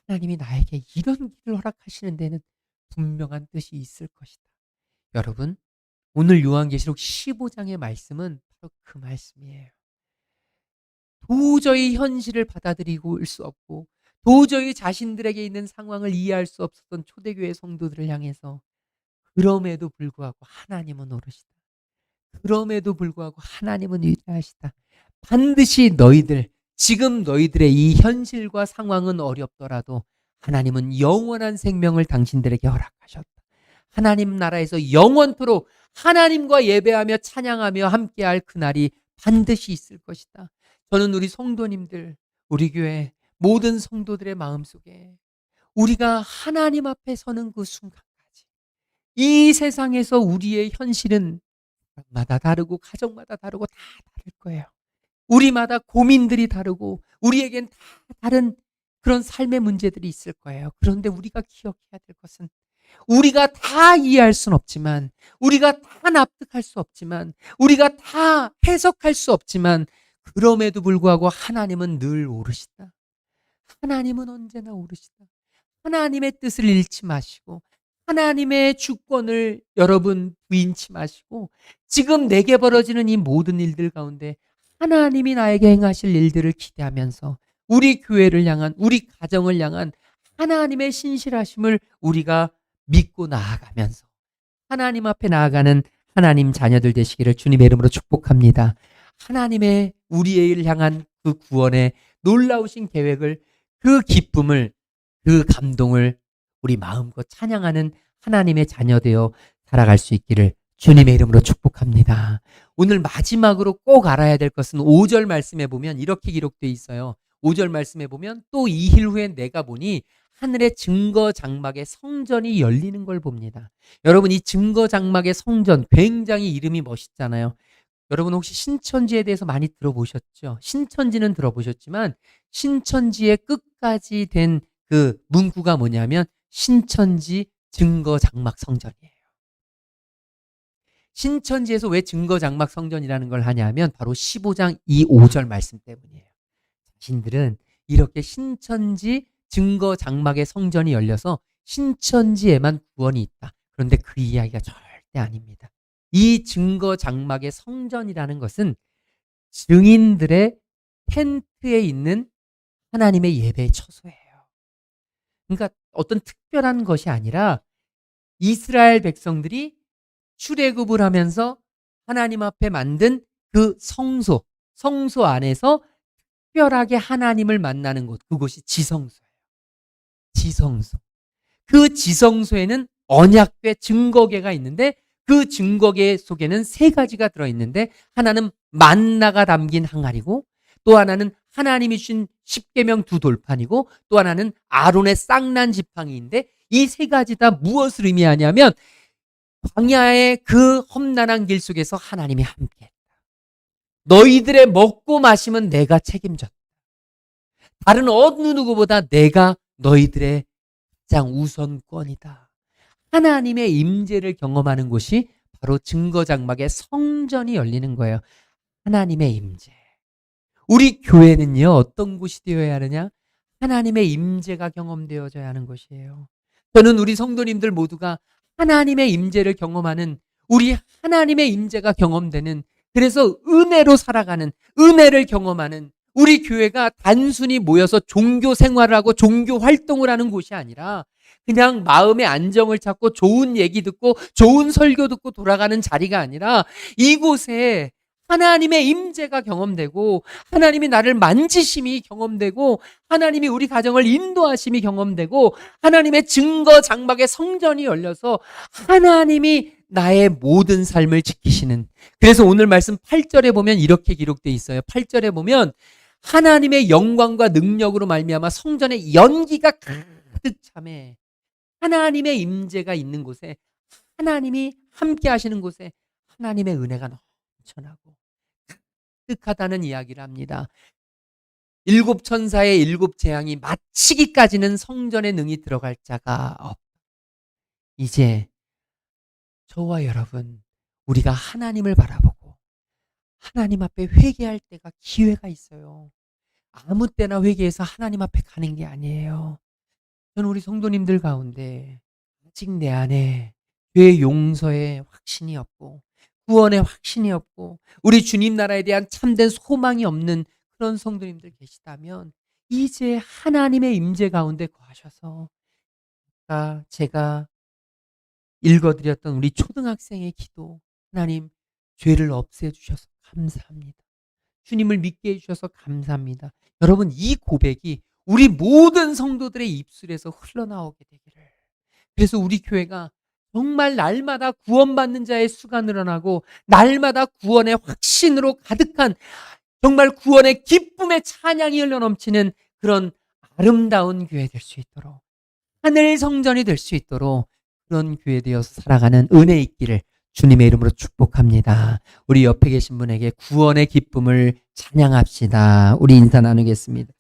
하나님이 나에게 이런 길을 허락하시는 데는 분명한 뜻이 있을 것이다. 여러분, 오늘 요한계시록 15장의 말씀은 바로 그 말씀이에요. 도저히 현실을 받아들이고 올 수 없고 도저히 자신들에게 있는 상황을 이해할 수 없었던 초대교회 성도들을 향해서 그럼에도 불구하고 하나님은 오르시다. 그럼에도 불구하고 하나님은 위대하시다. 반드시 너희들, 지금 너희들의 이 현실과 상황은 어렵더라도 하나님은 영원한 생명을 당신들에게 허락하셨다. 하나님 나라에서 영원토록 하나님과 예배하며 찬양하며 함께할 그날이 반드시 있을 것이다. 저는 우리 성도님들, 우리 교회 모든 성도들의 마음속에 우리가 하나님 앞에 서는 그 순간까지 이 세상에서 우리의 현실은 마다 다르고 가정마다 다르고 다 다를 거예요. 우리마다 고민들이 다르고 우리에겐 다 다른 그런 삶의 문제들이 있을 거예요. 그런데 우리가 기억해야 될 것은 우리가 다 이해할 수는 없지만, 우리가 다 납득할 수 없지만, 우리가 다 해석할 수 없지만, 그럼에도 불구하고 하나님은 늘 오르시다. 하나님은 언제나 오르시다. 하나님의 뜻을 잃지 마시고 하나님의 주권을 여러분 부인치 마시고 지금 내게 벌어지는 이 모든 일들 가운데 하나님이 나에게 행하실 일들을 기대하면서 우리 교회를 향한, 우리 가정을 향한 하나님의 신실하심을 우리가 믿고 나아가면서 하나님 앞에 나아가는 하나님 자녀들 되시기를 주님의 이름으로 축복합니다. 하나님의 우리를 향한 그 구원의 놀라우신 계획을, 그 기쁨을, 그 감동을 우리 마음껏 찬양하는 하나님의 자녀 되어 살아갈 수 있기를 주님의 이름으로 축복합니다. 오늘 마지막으로 꼭 알아야 될 것은 5절 말씀에 보면 이렇게 기록되어 있어요. 5절 말씀에 보면 또 2일 후에 내가 보니 하늘의 증거 장막의 성전이 열리는 걸 봅니다. 여러분, 이 증거 장막의 성전 굉장히 이름이 멋있잖아요. 여러분 혹시 신천지에 대해서 많이 들어보셨죠? 신천지는 들어보셨지만 신천지의 끝까지 된 그 문구가 뭐냐면 신천지 증거 장막 성전이에요. 신천지에서 왜 증거 장막 성전이라는 걸 하냐면 바로 15장 2, 5절 말씀 때문이에요. 자신들은 이렇게 신천지 증거 장막의 성전이 열려서 신천지에만 구원이 있다. 그런데 그 이야기가 절대 아닙니다. 이 증거 장막의 성전이라는 것은 증인들의 텐트에 있는 하나님의 예배의 처소예요. 그러니까 어떤 특별한 것이 아니라 이스라엘 백성들이 출애굽을 하면서 하나님 앞에 만든 그 성소, 성소 안에서 특별하게 하나님을 만나는 곳, 그곳이 지성소예요. 지성소. 그 지성소에는 언약궤 증거궤가 있는데 그 증거궤 속에는 세 가지가 들어있는데 하나는 만나가 담긴 항아리고 또 하나는 하나님이 주신 십계명 두 돌판이고 또 하나는 아론의 쌍난 지팡이인데 이 세 가지 다 무엇을 의미하냐면 광야의 그 험난한 길 속에서 하나님이 함께했다. 너희들의 먹고 마심은 내가 책임졌다. 다른 어느 누구보다 내가 너희들의 가장 우선권이다. 하나님의 임재를 경험하는 곳이 바로 증거장막의 성전이 열리는 거예요. 하나님의 임재. 우리 교회는요, 어떤 곳이 되어야 하느냐? 하나님의 임재가 경험되어져야 하는 것이에요. 저는 우리 성도님들 모두가 하나님의 임재를 경험하는, 우리 하나님의 임재가 경험되는 그래서 은혜로 살아가는, 은혜를 경험하는 우리 교회가 단순히 모여서 종교 생활을 하고 종교 활동을 하는 곳이 아니라 그냥 마음의 안정을 찾고 좋은 얘기 듣고 좋은 설교 듣고 돌아가는 자리가 아니라 이곳에 하나님의 임재가 경험되고 하나님이 나를 만지심이 경험되고 하나님이 우리 가정을 인도하심이 경험되고 하나님의 증거 장막의 성전이 열려서 하나님이 나의 모든 삶을 지키시는, 그래서 오늘 말씀 8절에 보면 이렇게 기록되어 있어요. 8절에 보면 하나님의 영광과 능력으로 말미암아 성전에 연기가 가득 차매, 하나님의 임재가 있는 곳에, 하나님이 함께 하시는 곳에 하나님의 은혜가 넘쳐나고 가득하다는 이야기를 합니다. 일곱 천사의 일곱 재앙이 마치기까지는 성전에 능히 들어갈 자가 없다. 이제 저와 여러분, 우리가 하나님을 바라보고 하나님 앞에 회개할 때가 기회가 있어요. 아무 때나 회개해서 하나님 앞에 가는 게 아니에요. 저는 우리 성도님들 가운데 아직 내 안에 죄 용서의 확신이 없고 구원의 확신이 없고 우리 주님 나라에 대한 참된 소망이 없는 그런 성도님들 계시다면 이제 하나님의 임재 가운데 거하셔서 제가 읽어드렸던 우리 초등학생의 기도, 하나님 죄를 없애주셔서 감사합니다. 주님을 믿게 해주셔서 감사합니다. 여러분, 이 고백이 우리 모든 성도들의 입술에서 흘러나오게 되기를. 그래서 우리 교회가 정말 날마다 구원받는 자의 수가 늘어나고 날마다 구원의 확신으로 가득한, 정말 구원의 기쁨의 찬양이 흘러넘치는 그런 아름다운 교회 될 수 있도록, 하늘 성전이 될 수 있도록 그런 교회 되어서 살아가는 은혜 있기를 주님의 이름으로 축복합니다. 우리 옆에 계신 분에게 구원의 기쁨을 찬양합시다. 우리 인사 나누겠습니다.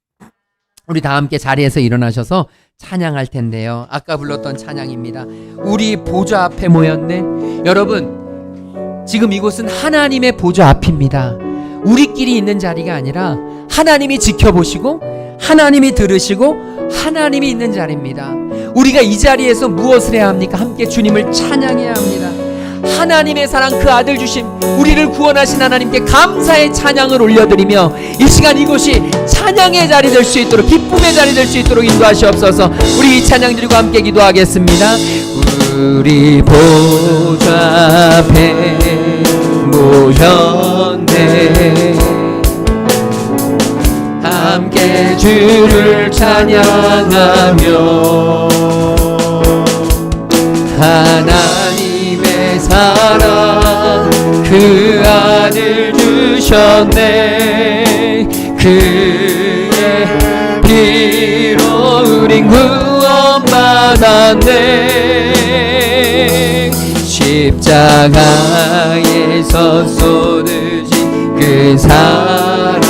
우리 다 함께 자리에서 일어나셔서 찬양할 텐데요. 아까 불렀던 찬양입니다. 우리 보좌 앞에 모였네. 여러분, 지금 이곳은 하나님의 보좌 앞입니다. 우리끼리 있는 자리가 아니라 하나님이 지켜보시고 하나님이 들으시고 하나님이 있는 자리입니다. 우리가 이 자리에서 무엇을 해야 합니까? 함께 주님을 찬양해야 합니다. 하나님의 사랑, 그 아들 주심, 우리를 구원하신 하나님께 감사의 찬양을 올려드리며 이 시간 이곳이 찬양의 자리 될 수 있도록, 기쁨의 자리 될 수 있도록 인도하시옵소서. 우리 이 찬양 드리고 함께 기도하겠습니다. 우리 보좌 앞에 모였네. 함께 주를 찬양하며 하나님의 사랑, 그 아들 주셨네. 그의 피로 우린 구원받았네. 십자가에서 쏟으신 그 사랑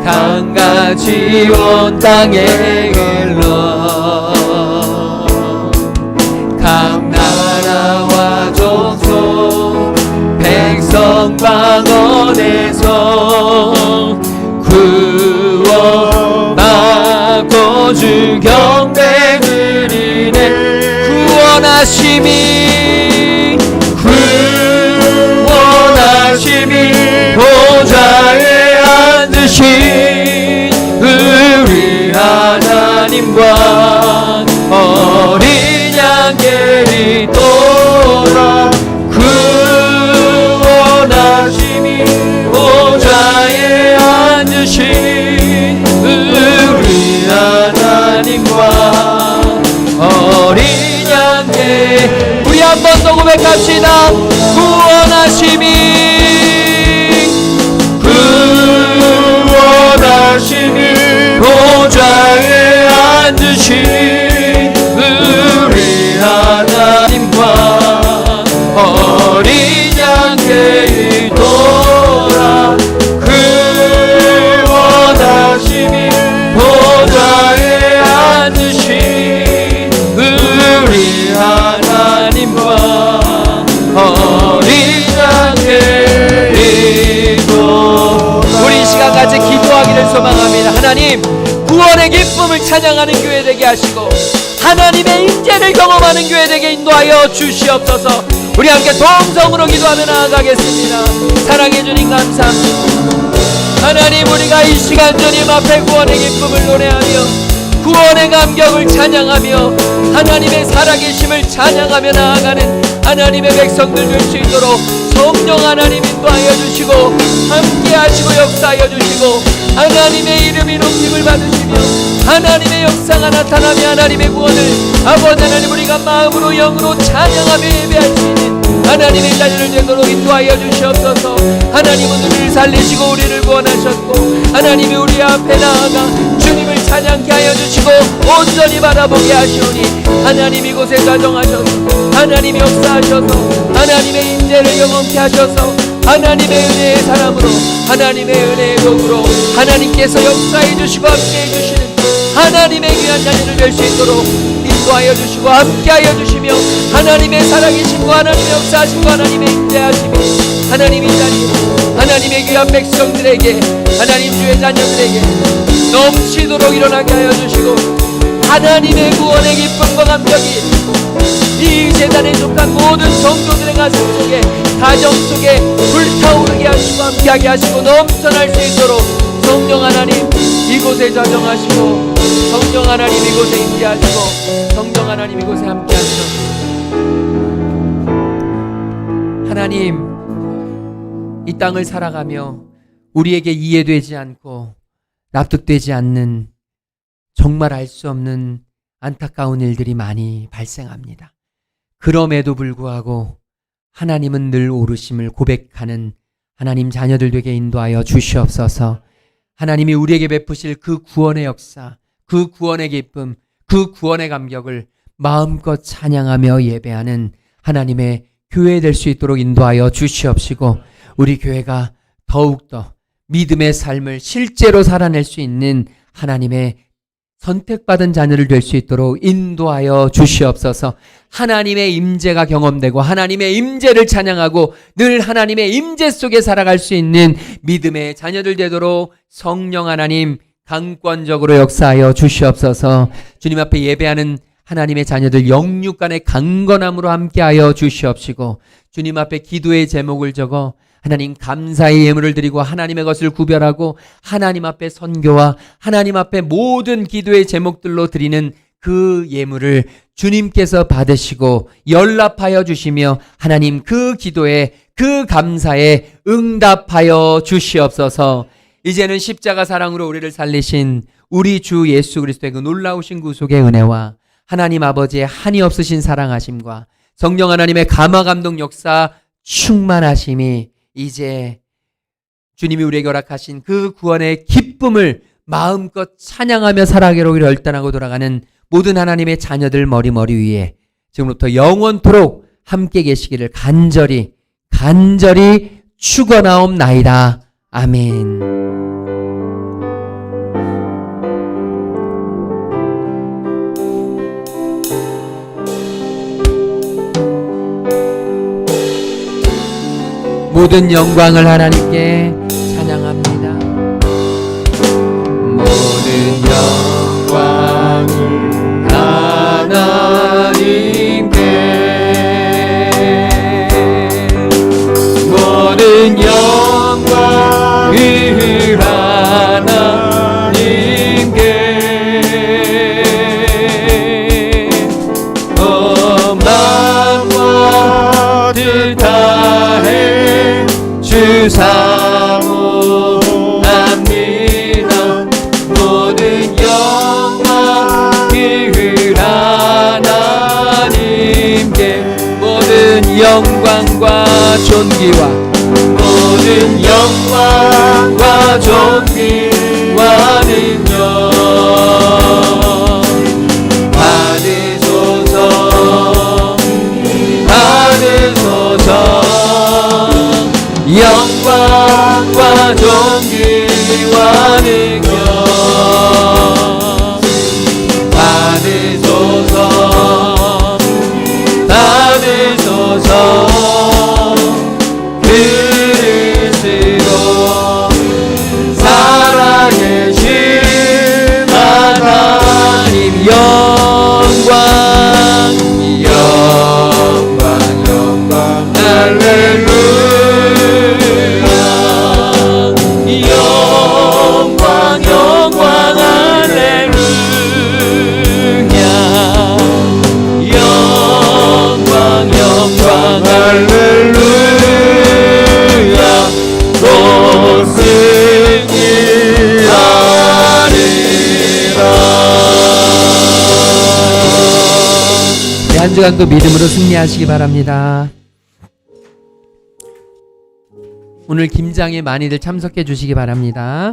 강같이 온 땅에 흘러 각 나라와 족속 백성 방언에서 구원받고 주 경배 드리네. 구원하심이 보좌에 앉으신 우리 하나님과 어린 양들이 돌아 구원하심이 보좌에 앉으신 우리 하나님과 어린 양들, 우리 한 번 더 고백합시다. 구원하심이 보좌에 앉으신 우리 하나님과 어린 양들이 돌아 구원하심이 보좌에 앉으신 우리 하나님과 어린 양들이 돌아. 우리 이 시간까지 기도하기를 소망합니다. 하나님, 구원의 기쁨을 찬양하는 교회 되게 하시고 하나님의 임재를 경험하는 교회 되게 인도하여 주시옵소서. 우리 함께 동성으로 기도하며 나아가겠습니다. 사랑해 주님 감사합니다. 하나님, 우리가 이 시간 주님 앞에 구원의 기쁨을 노래하며 구원의 감격을 찬양하며 하나님의 살아계심을 찬양하며 나아가는 하나님의 백성들 될 수 있도록 성령 하나님 인도하여 주시고 함께 하시고 역사하여 주시고 하나님의 이름이 높임을 받으시며 하나님의 역사가 나타나며 하나님의 구원을 아버지 하나님 우리가 마음으로 영으로 찬양하며 예배할 수 있는 하나님의 자녀를 되도록 인도하여 주시옵소서. 하나님은 우리를 살리시고 우리를 구원하셨고 하나님이 우리 앞에 나아가 주님을 찬양케 하여 주시고 온전히 바라보게 하시오니 하나님 이곳에 자정하셔서 하나님이 역사하셔서 하나님의 인재를 경험케 하셔서 하나님의 은혜의 사람으로 하나님의 은혜의 도구로 하나님께서 역사해 주시고 함께해 주시는 하나님의 귀한 자녀를 될 수 있도록 인도하여 주시고 함께하여 주시며 하나님의 살아계심과 하나님의 역사하심과 하나님의 인재하심이 하나님 이 자리에 하나님의 귀한 백성들에게 하나님 주의 자녀들에게 넘치도록 일어나게 하여 주시고 하나님의 구원의 기쁨과 감격이 이 재단에 속한 모든 성도들의 가슴 속에 가정 속에 불타오르게 하시고 함께하게 하시고 넘쳐날 수 있도록 성령 하나님 이곳에 자정하시고 성령 하나님 이곳에 임재하시고 성령 하나님 이곳에 함께하시고 하나님 이 땅을 살아가며 우리에게 이해되지 않고 납득되지 않는 정말 알 수 없는 안타까운 일들이 많이 발생합니다. 그럼에도 불구하고 하나님은 늘 오르심을 고백하는 하나님 자녀들 되게 인도하여 주시옵소서. 하나님이 우리에게 베푸실 그 구원의 역사, 그 구원의 기쁨, 그 구원의 감격을 마음껏 찬양하며 예배하는 하나님의 교회 될 수 있도록 인도하여 주시옵시고 우리 교회가 더욱더 믿음의 삶을 실제로 살아낼 수 있는 하나님의 선택받은 자녀를 될 수 있도록 인도하여 주시옵소서. 하나님의 임재가 경험되고 하나님의 임재를 찬양하고 늘 하나님의 임재 속에 살아갈 수 있는 믿음의 자녀들 되도록 성령 하나님 강권적으로 역사하여 주시옵소서. 주님 앞에 예배하는 하나님의 자녀들 영육간의 강건함으로 함께하여 주시옵시고 주님 앞에 기도의 제목을 적어 하나님 감사의 예물을 드리고 하나님의 것을 구별하고 하나님 앞에 선교와 하나님 앞에 모든 기도의 제목들로 드리는 그 예물을 주님께서 받으시고 연락하여 주시며 하나님 그 기도에 그 감사에 응답하여 주시옵소서. 이제는 십자가 사랑으로 우리를 살리신 우리 주 예수 그리스도의 그 놀라우신 구속의 은혜와 하나님 아버지의 한이 없으신 사랑하심과 성령 하나님의 감화 감동 역사 충만하심이 이제 주님이 우리에게 허락하신 그 구원의 기쁨을 마음껏 찬양하며 살아가기로 결단하고 돌아가는 모든 하나님의 자녀들 머리 위에 지금부터 영원토록 함께 계시기를 간절히 축원하옵나이다. 아멘. 모든 영광을 하나님께 찬양합니다. 모든 영광을 하나님께 모든 영광을 하나님께 만왕과 뜻하에 주사모합니다. 모든 영광을 하나님께 모든 영광과 존귀와 모든 영광과 존귀와 능력 받으소서. 영광과 존귀와 능력 받으소서. 그리스도 살아계신 하나님 영광 한 주간도 믿음으로 승리하시기 바랍니다. 오늘 김장에 많이들 참석해 주시기 바랍니다.